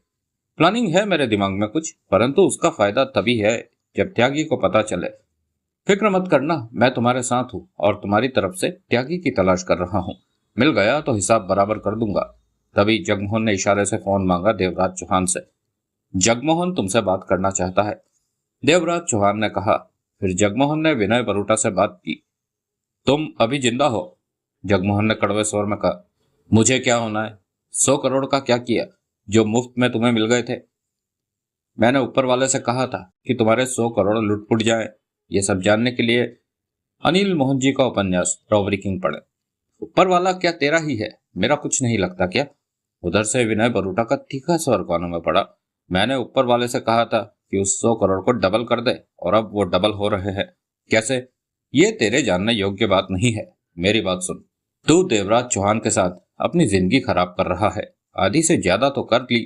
प्लानिंग है मेरे दिमाग में कुछ, परंतु उसका फायदा तभी है जब त्यागी को पता चले। फिक्र मत करना, मैं तुम्हारे साथ हूँ और तुम्हारी तरफ से त्यागी की तलाश कर रहा हूँ। मिल गया तो हिसाब बराबर कर दूंगा। तभी जगमोहन ने इशारे से फोन मांगा देवराज चौहान से। जगमोहन तुमसे बात करना चाहता है, देवराज चौहान ने कहा। फिर जगमोहन ने विनय बरूटा से बात की। तुम अभी जिंदा हो? जगमोहन ने कड़वे स्वर में कहा। मुझे क्या होना है? 100 करोड़ का क्या किया जो मुफ्त में तुम्हें मिल गए थे? मैंने ऊपर वाले से कहा था कि तुम्हारे 100 करोड़ लुटपुट जाए। ये सब जानने के लिए अनिल मोहन जी का उपन्यास रॉबरी किंग पढ़े। ऊपर वाला क्या तेरा ही है? मेरा कुछ नहीं लगता क्या? उधर से विनय बरूटा का तीखा स्वर कानों में पड़ा। मैंने ऊपर वाले से कहा था कि उस 100 करोड़ को डबल कर दे और अब वो डबल हो रहे हैं। कैसे? ये तेरे जानने योग्य बात नहीं है। मेरी बात सुन। तू देवराज चौहान के साथ अपनी जिंदगी खराब कर रहा है। आधी से ज्यादा तो कर ली।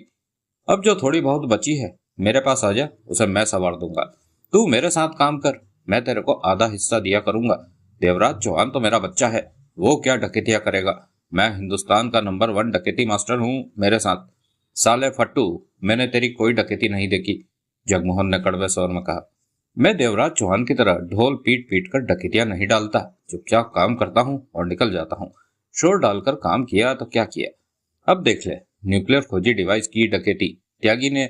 अब जो थोड़ी बहुत बची है मेरे पास आ जा, उसे मैं संवार दूंगा। तू मेरे साथ काम कर, मैं तेरे को आधा हिस्सा दिया करूंगा। देवराज चौहान तो मेरा बच्चा है, वो क्या डकैतियां करेगा? मैं हिंदुस्तान का नंबर 1 डकैती मास्टर हूँ मेरे साथ। साले फट्टू, मैंने तेरी कोई डकैती नहीं देखी, जगमोहन ने कड़वे स्वर में कहा। मैं देवराज चौहान की तरह ढोल पीट पीट कर डकैतियां नहीं डालता। चुपचाप काम करता हूँ और निकल जाता हूँ। शोर डालकर काम किया तो क्या किया? अब देख ले, न्यूक्लियर खोजी डिवाइस की डकैती त्यागी ने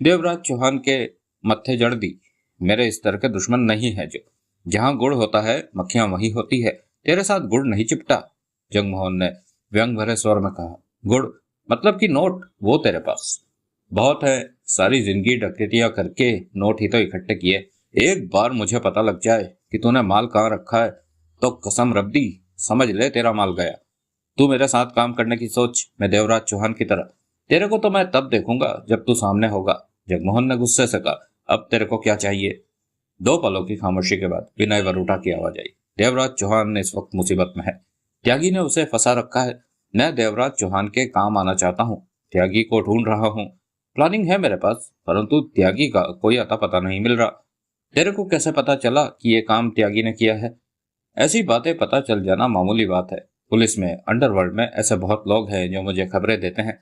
देवराज चौहान के मत्थे जड़ दी। मेरे इस तरह के दुश्मन नहीं है। जो जहां गुड़ होता है मक्खियां वही होती है। तेरे साथ गुड़ नहीं चिपटा, जगमोहन ने व्यंग भरे स्वर में कहा। गुड़ मतलब कि नोट? वो तेरे पास बहुत है। सारी जिंदगी डकैतियां करके नोट ही तो इकट्ठे किए। एक बार मुझे पता लग जाए कि तूने माल कहाँ रखा है तो कसम रब्दी समझ ले तेरा माल गया। तू मेरे साथ काम करने की सोच, मैं देवराज चौहान की तरह। तेरे को तो मैं तब देखूंगा जब तू सामने होगा, जगमोहन ने गुस्से से कहा। अब तेरे को क्या चाहिए? 2 पलों की खामोशी के बाद विनय बरूटा की आवाज आई। देवराज चौहान इस वक्त मुसीबत में है। त्यागी ने उसे फंसा रखा है। मैं देवराज चौहान के काम आना चाहता हूँ। त्यागी को ढूंढ रहा हूँ। प्लानिंग है मेरे पास, परंतु त्यागी का कोई अता पता नहीं मिल रहा। तेरे को कैसे पता चला कि ये काम त्यागी ने किया है? ऐसी बातें पता चल जाना मामूली बात है। पुलिस में, अंडरवर्ल्ड में ऐसे बहुत लोग हैं जो मुझे खबरें देते हैं।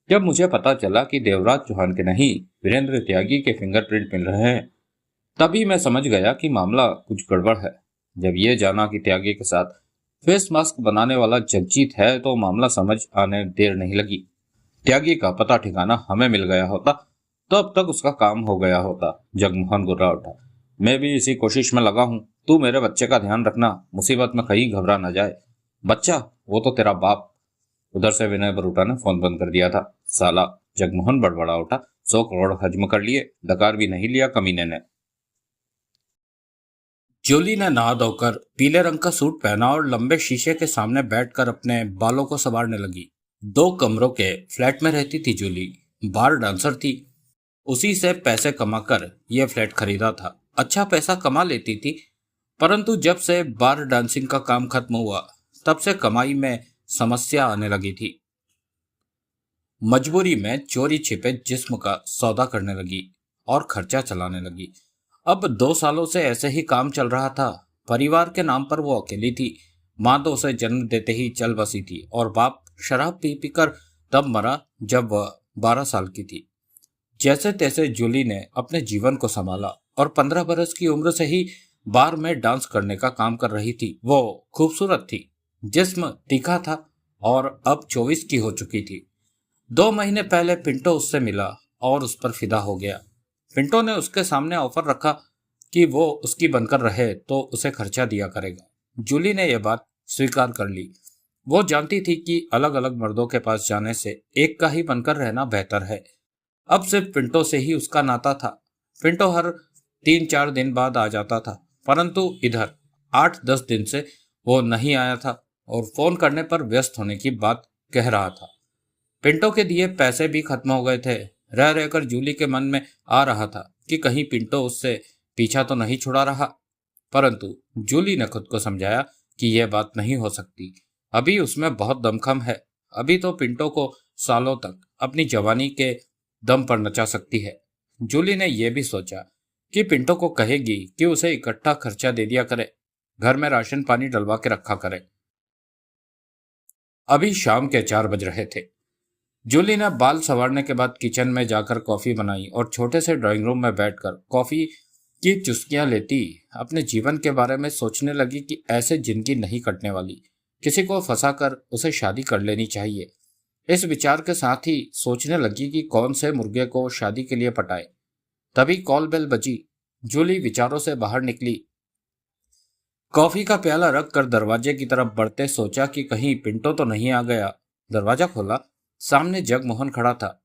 जब मुझे पता चला कि देवराज चौहान के नहीं वीरेंद्र त्यागी के फिंगरप्रिंट मिल रहे हैं, तभी मैं समझ गया कि मामला कुछ गड़बड़ है। जब ये जाना कि त्यागी के साथ फेस मास्क बनाने वाला जगजीत है तो मामला समझ आने देर नहीं लगी। त्यागी का पता ठिकाना हमें मिल गया होता तो अब तक उसका काम हो गया होता। जगमोहन गुर्रा उठा। मैं भी इसी कोशिश में लगा हूँ। तू मेरे बच्चे का ध्यान रखना, मुसीबत में कहीं घबरा न जाए। बच्चा? वो तो तेरा बाप। उधर से विनय बरूटा ने फोन बंद कर दिया था। साला, जगमोहन बड़बड़ा उठा। 100 करोड़ हजम कर लिए, डकार भी नहीं लिया कमीने ने। जूली ने नहा धोकर पीले रंग का सूट पहना और लंबे शीशे के सामने बैठकर अपने बालों को संवारने लगी। 2 कमरों के फ्लैट में रहती थी जूली। बार डांसर थी, उसी से पैसे कमाकर यह फ्लैट खरीदा था। अच्छा पैसा कमा लेती थी, परंतु जब से बार डांसिंग का काम खत्म हुआ तब से कमाई में समस्या आने लगी थी। मजबूरी में चोरी छिपे जिस्म का सौदा करने लगी और खर्चा चलाने लगी। अब 2 सालों से ऐसे ही काम चल रहा था। परिवार के नाम पर वो अकेली थी। माँ तो उसे जन्म देते ही चल बसी थी और बाप शराब पी पीकर तब मरा जब वह 12 साल की थी। जैसे तैसे जूली ने अपने जीवन को संभाला और 15 बरस की उम्र से ही बार में डांस करने का काम कर रही थी। वो खूबसूरत थी, जिस्म तीखा था और अब 24 की हो चुकी थी। 2 महीने पहले पिंटो उससे मिला और उस पर फिदा हो गया। पिंटो ने उसके सामने ऑफर रखा कि वो उसकी बनकर रहे तो उसे खर्चा दिया करेगा। जूली ने यह बात स्वीकार कर ली। वो जानती थी कि अलग अलग मर्दों के पास जाने से एक का ही बनकर रहना बेहतर है। अब सिर्फ पिंटो से ही उसका नाता था। पिंटो हर 3-4 दिन बाद आ जाता था, परंतु इधर 8-10 दिन से वो नहीं आया था और फोन करने पर व्यस्त होने की बात कह रहा था। पिंटो के दिए पैसे भी खत्म हो गए थे। रह रहकर जूली के मन में आ रहा था कि कहीं पिंटो उससे पीछा तो नहीं छुड़ा रहा, परंतु जूली ने खुद को समझाया कि यह बात नहीं हो सकती। अभी उसमें बहुत दमखम है। अभी तो पिंटो को सालों तक अपनी जवानी के दम पर नचा सकती है। जूली ने यह भी सोचा कि पिंटो को कहेगी कि उसे इकट्ठा खर्चा दे दिया करे, घर में राशन पानी डलवा के रखा करे। अभी शाम के 4 बज रहे थे। जूली ने बाल संवारने के बाद किचन में जाकर कॉफी बनाई और छोटे से ड्राइंग रूम में बैठकर कॉफी की चुस्कियां लेती अपने जीवन के बारे में सोचने लगी कि ऐसे जिंदगी नहीं कटने वाली। किसी को फंसाकर उसे शादी कर लेनी चाहिए। इस विचार के साथ ही सोचने लगी कि कौन से मुर्गे को शादी के लिए पटाए। तभी कॉल बेल बजी। जूली विचारों से बाहर निकली। कॉफी का प्याला रखकर दरवाजे की तरफ बढ़ते सोचा कि कहीं पिंटो तो नहीं आ गया। दरवाजा खोला, सामने जगमोहन खड़ा था।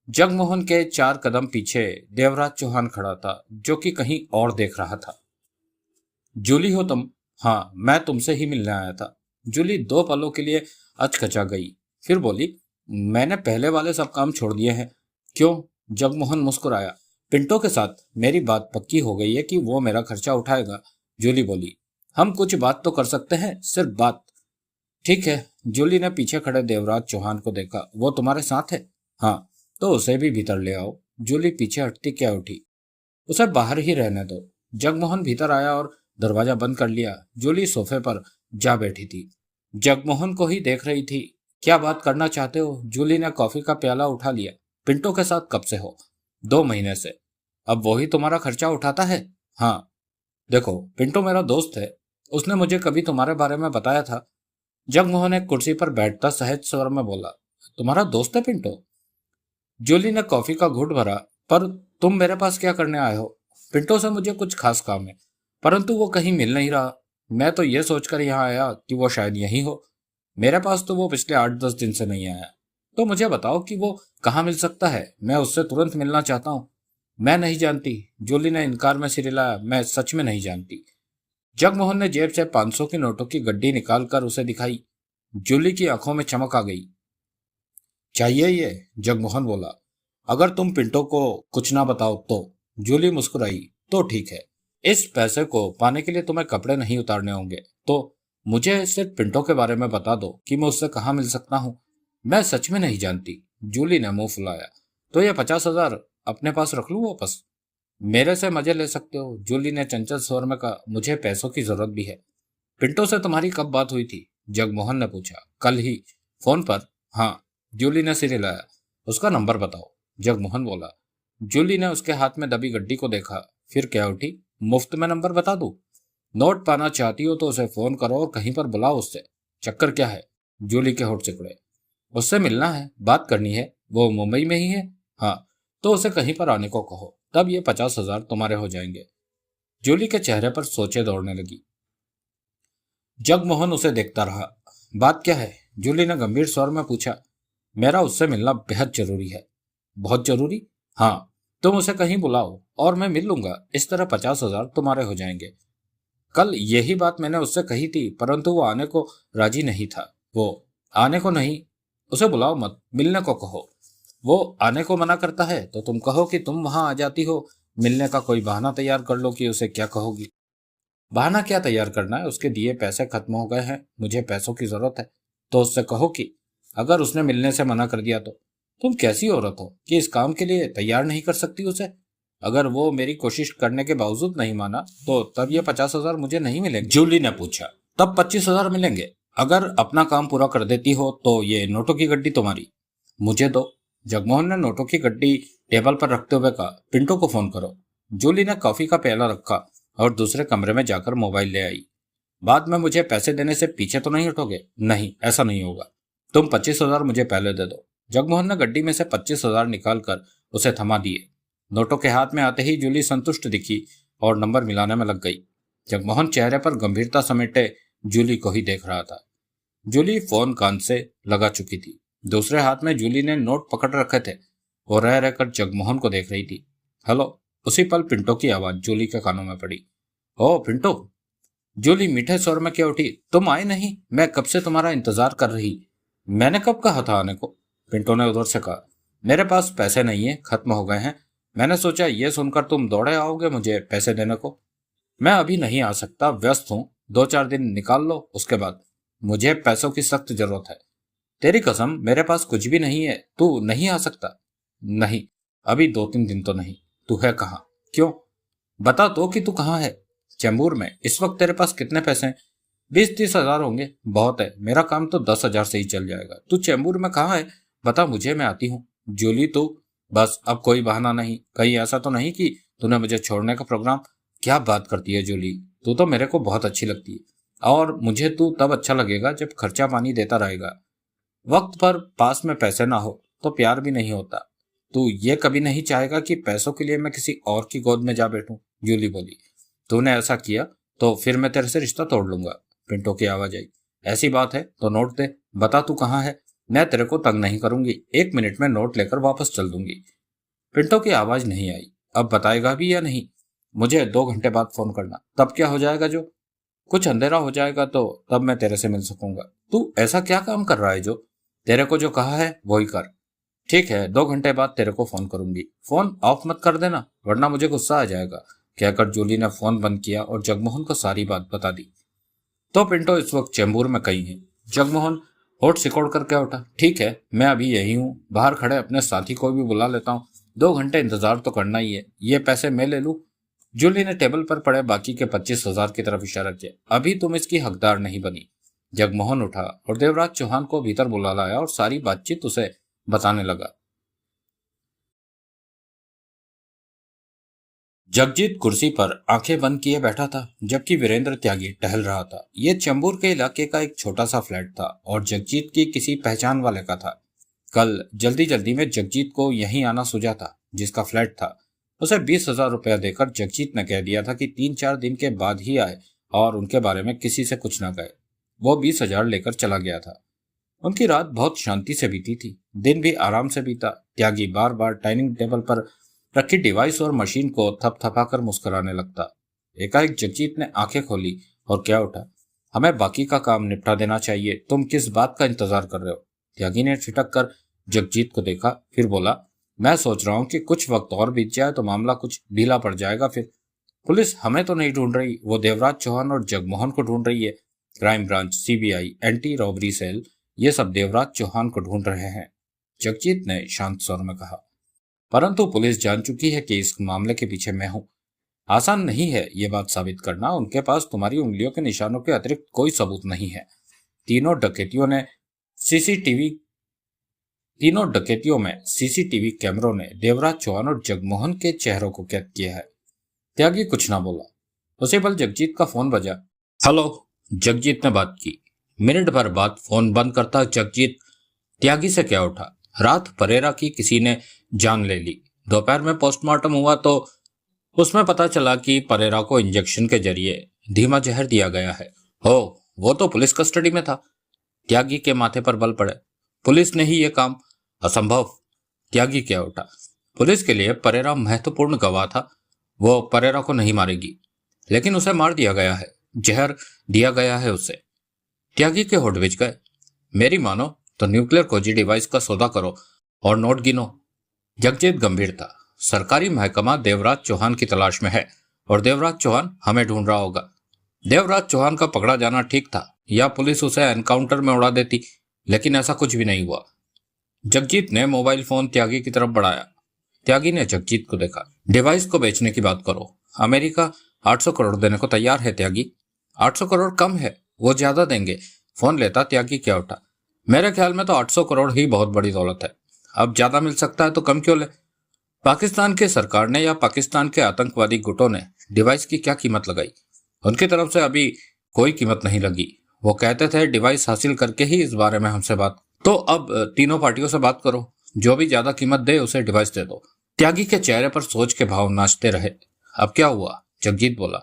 जगमोहन के 4 कदम पीछे देवराज चौहान खड़ा था, जो कि कहीं और देख रहा था। जूली हो तुम? हाँ, मैं तुमसे ही मिलने आया था। जूली 2 पलों के लिए अचकचा गई, फिर बोली, मैंने पहले वाले सब काम छोड़ दिए हैं। क्यों? जगमोहन मुस्कुराया। पिंटो के साथ मेरी बात पक्की हो गई है कि वो मेरा खर्चा उठाएगा। जूली बोली, हम कुछ बात तो कर सकते हैं, सिर्फ बात। ठीक है। जूली ने पीछे खड़े देवराज चौहान को देखा। वो तुम्हारे साथ है? हाँ। तो उसे भी भीतर ले आओ। जूली पीछे हटती क्या उठी। उसे बाहर ही रहने दो। जगमोहन भीतर आया और दरवाजा बंद कर लिया। जूली सोफे पर जा बैठी थी, जगमोहन को ही देख रही थी। क्या बात करना चाहते हो? जूली ने कॉफी का प्याला उठा लिया। पिंटो के साथ कब से हो? 2 महीने से। अब वो ही तुम्हारा खर्चा उठाता है? हाँ। देखो, पिंटो मेरा दोस्त है, उसने मुझे कभी तुम्हारे बारे में बताया था। जगमोहन एक कुर्सी पर बैठता सहज स्वर में बोला, तुम्हारा दोस्त है पिंटो? जूली ने कॉफी का घूंट भरा। पर तुम मेरे पास क्या करने आए हो? पिंटो से मुझे कुछ खास काम है, परंतु वो कहीं मिल नहीं रहा। मैं तो ये सोचकर यहाँ आया कि वो शायद यहीं हो। मेरे पास तो वो पिछले 8-10 दिन से नहीं आया। तो मुझे बताओ कि वो कहाँ मिल सकता है। मैं उससे तुरंत मिलना चाहता हूँ। मैं नहीं जानती। जूली ने इनकार में सिर हिलाया। मैं सच में नहीं जानती। जगमोहन ने जेब से 500 की नोटों की गड्डी निकालकर उसे दिखाई। जूली की आंखों में चमक आ गई। चाहिए ये? जगमोहन बोला। अगर तुम पिंटो को कुछ ना बताओ तो। जूली मुस्कुराई। तो ठीक है। इस पैसे को पाने के लिए तुम्हें कपड़े नहीं उतारने होंगे, तो मुझे सिर्फ पिंटो के बारे में बता दो कि मैं उससे कहाँ मिल सकता हूँ। मैं सच में नहीं जानती। जूली ने मुंह फुलाया। तो ये 50,000 अपने पास रख लूं वापस? मेरे से मजे ले सकते हो। जूली ने चंचल स्वर में कहा, मुझे पैसों की जरूरत भी है। पिंटो से तुम्हारी कब बात हुई थी? जगमोहन ने पूछा। कल ही, फोन पर। हाँ। जूली ने सिर हिलाया। उसका नंबर बताओ। जगमोहन बोला। जूली ने उसके हाथ में दबी गड्डी को देखा, फिर क्या उठी। मुफ्त में नंबर बता दूं? नोट पाना चाहती हो तो उसे फोन करो और कहीं पर बुलाओ उससे। चक्कर क्या है? जूली के होठ सिकुड़े। उससे मिलना है, बात करनी है। वो मुंबई में ही है? हाँ। तो उसे कहीं पर आने को कहो, तब ये 50,000 तुम्हारे हो जाएंगे। जूली के चेहरे पर सोचे दौड़ने लगी। जगमोहन उसे देखता रहा। बात क्या है? जूली ने गंभीर स्वर में पूछा। मेरा उससे मिलना बेहद जरूरी है। बहुत जरूरी? हाँ, तुम उसे कहीं बुलाओ और मैं मिल लूंगा। इस तरह 50,000 तुम्हारे हो जाएंगे। कल यही बात मैंने उससे कही थी, परंतु वो आने को राजी नहीं था। वो आने को नहीं, उसे बुलाओ मत, मिलने को कहो। वो आने को मना करता है तो तुम कहो कि तुम वहां आ जाती हो। मिलने का कोई बहाना तैयार कर लो कि उसे क्या कहोगी। बहाना क्या तैयार करना है? उसके दिए पैसे खत्म हो गए हैं, मुझे पैसों की जरूरत है। तो उससे कहो कि अगर उसने मिलने से मना कर दिया तो तुम कैसी औरत हो कि इस काम के लिए तैयार नहीं कर सकती उसे? अगर वो मेरी कोशिश करने के बावजूद नहीं माना तो तब ये 50,000 मुझे नहीं मिलेंगे। जूली ने पूछा। तब 25,000 मिलेंगे। अगर अपना काम पूरा कर देती हो तो ये नोटों की गड्डी तुम्हारी। मुझे दो। जगमोहन ने नोटों की गड्डी टेबल पर रखते हुए कहा, पिंटो को फोन करो। जूली ने कॉफी का प्याला रखा और दूसरे कमरे में जाकर मोबाइल ले आई। बाद में मुझे पैसे देने से पीछे तो नहीं हटोगे? नहीं, ऐसा नहीं होगा। तुम 25,000 मुझे पहले दे दो। जगमोहन ने गड्डी में से 25,000 निकालकर उसे थमा दिए। नोटों के हाथ में आते ही जूली संतुष्ट दिखी और नंबर मिलाने में लग गई। जगमोहन चेहरे पर गंभीरता समेटे जूली को ही देख रहा था। जूली फोन कान से लगा चुकी थी। दूसरे हाथ में जूली ने नोट पकड़ रखे थे और रह रहकर जगमोहन को देख रही थी। हेलो। उसी पल पिंटो की आवाज जूली के कानों में पड़ी। ओ पिंटो। जूली मीठे स्वर में क्या उठी। तुम आए नहीं? मैं कब से तुम्हारा इंतजार कर रही। मैंने कब कहा था आने को? पिंटो ने उधर से कहा। मेरे पास पैसे नहीं है, खत्म हो गए हैं। मैंने सोचा ये सुनकर तुम दौड़े आओगे मुझे पैसे देने को। मैं अभी नहीं आ सकता, व्यस्त हूँ। 2-4 दिन निकाल लो, उसके बाद। मुझे पैसों की सख्त जरूरत है। तेरी कसम, मेरे पास कुछ भी नहीं है। तू नहीं आ सकता? नहीं, अभी 2-3 दिन तो नहीं। तू है कहाँ? क्यों? बता तो कि तू कहाँ है। चैम्बूर में। इस वक्त तेरे पास कितने पैसे हैं? 20-30 हजार होंगे। बहुत है, मेरा काम तो 10,000 से ही चल जाएगा। तू चैम्बूर में कहाँ है? बता मुझे, मैं आती हूँ। जूली तू बस, अब कोई बहाना नहीं। कहीं ऐसा तो नहीं कि तूने मुझे छोड़ने का प्रोग्राम? क्या बात करती है जूली, तू तो मेरे को बहुत अच्छी लगती है और मुझे तू तब अच्छा लगेगा जब खर्चा पानी देता रहेगा। वक्त पर पास में पैसे ना हो तो प्यार भी नहीं होता। तू ये कभी नहीं चाहेगा कि पैसों के लिए मैं किसी और की गोद में जा बैठूं। जूली बोली। तूने ऐसा किया तो फिर मैं तेरे से रिश्ता तोड़ लूंगा। पिंटो की आवाज आई। ऐसी बात है तो नोट दे। बता तू कहाँ है। मैं तेरे को तंग नहीं करूंगी। 1 मिनट में नोट लेकर वापस चल दूंगी। पिंटो की आवाज नहीं आई। अब बताएगा भी या नहीं? मुझे 2 घंटे बाद फोन करना। तब क्या हो जाएगा? जो कुछ अंधेरा हो जाएगा तो तब मैं तेरे से मिल सकूंगा। तू ऐसा क्या काम कर रहा है जो तेरे को जो कहा है वही कर। ठीक है, 2 घंटे बाद तेरे को फोन करूंगी। फोन ऑफ मत कर देना वरना मुझे गुस्सा आ जाएगा। कहकर जूली ने फोन बंद किया और जगमोहन को सारी बात बता दी। तो पिंटो इस वक्त चैम्बूर में कहीं है। जगमोहन होठ सिकोड़ कर क्या उठा। ठीक है, मैं अभी यही हूँ। बाहर खड़े अपने साथी को भी बुला लेता हूँ। 2 घंटे इंतजार तो करना ही है। ये पैसे मैं ले लूं? जूली ने टेबल पर पड़े बाकी के 25,000 की तरफ इशारा किया। अभी तुम इसकी हकदार नहीं बनी। जगमोहन उठा और देवराज चौहान को भीतर बुला लाया और सारी बातचीत उसे बताने लगा। जगजीत कुर्सी पर आंखें बंद किए बैठा था जबकि वीरेंद्र त्यागी टहल रहा था। ये चंबूर के इलाके का एक छोटा सा फ्लैट था और जगजीत की किसी पहचान वाले का था। कल जल्दी जल्दी में जगजीत को यहीं आना सूझा था। जिसका फ्लैट था उसे 20,000 रुपया देकर जगजीत ने कह दिया था कि 3-4 दिन के बाद ही आए और उनके बारे में किसी से कुछ न कहे। वो 20,000 लेकर चला गया था। उनकी रात बहुत शांति से बीती थी। दिन भी आराम से बीता। त्यागी बार बार डाइनिंग टेबल पर रखी डिवाइस और मशीन को थपथपाकर मुस्कुराने लगता। एकाएक जगजीत ने आंखें खोली और क्या उठा। हमें बाकी का काम निपटा देना चाहिए, तुम किस बात का इंतजार कर रहे हो? त्यागी ने ठिठक कर जगजीत को देखा, फिर बोला, मैं सोच रहा हूँ कि कुछ वक्त और बीत जाए तो मामला कुछ ढीला पड़ जाएगा। फिर पुलिस हमें तो नहीं ढूंढ रही, वो देवराज चौहान और जगमोहन को ढूंढ रही है। Crime branch, CBI, anti robbery cell, ये सब देवराज चौहान को ढूंढ रहे हैं। जगजीत ने शांत स्वर में कहा। परंतु पुलिस जान चुकी है कि इस मामले के पीछे मैं हूं। आसान नहीं है ये बात साबित करना। उनके पास तुम्हारी उंगलियों के निशानों के अतिरिक्त कोई सबूत नहीं है। तीनों डकैतियों में सीसीटीवी कैमरों ने देवराज चौहान और जगमोहन के चेहरों को कैद किया है। त्यागी कुछ ना बोला। उसी पल जगजीत का फोन बजा। हेलो। जगजीत ने बात की। मिनट भर बाद फोन बंद करता जगजीत त्यागी से क्या उठा। रात परेरा की किसी ने जान ले ली। दोपहर में पोस्टमार्टम हुआ तो उसमें पता चला कि परेरा को इंजेक्शन के जरिए धीमा जहर दिया गया है। हो, वो तो पुलिस कस्टडी में था। त्यागी के माथे पर बल पड़े। पुलिस ने ही ये काम? असंभव। त्यागी क्या उठा। पुलिस के लिए परेरा महत्वपूर्ण गवाह था। वो परेरा को नहीं मारेगी, लेकिन उसे मार दिया गया है, जहर दिया गया है उसे। त्यागी के होठ बिछ गए। मेरी मानो तो न्यूक्लियर खोजी डिवाइस का सौदा करो और नोट गिनो। जगजीत गंभीर था। सरकारी महकमा देवराज चौहान की तलाश में है और देवराज चौहान हमें ढूंढ रहा होगा। देवराज चौहान का पकड़ा जाना ठीक था, या पुलिस उसे एनकाउंटर में उड़ा देती, लेकिन ऐसा कुछ भी नहीं हुआ। जगजीत ने मोबाइल फोन त्यागी की तरफ बढ़ाया। त्यागी ने जगजीत को देखा। डिवाइस को बेचने की बात करो। अमेरिका 800 करोड़ देने को तैयार है त्यागी। 800 करोड़ कम है, वो ज्यादा देंगे। फोन लेता त्यागी क्या उठा। मेरे ख्याल में तो 800 करोड़ ही बहुत बड़ी दौलत है। अब ज्यादा मिल सकता है तो कम क्यों ले। पाकिस्तान की सरकार ने या पाकिस्तान के आतंकवादी गुटों ने डिवाइस की क्या कीमत लगाई। उनकी तरफ से अभी कोई कीमत नहीं लगी। वो कहते थे डिवाइस हासिल करके ही इस बारे में हमसे बात। तो अब तीनों पार्टियों से बात करो, जो भी ज्यादा कीमत दे उसे डिवाइस दे दो। त्यागी के चेहरे पर सोच के भाव नाचते रहे। अब क्या हुआ? जगजीत बोला।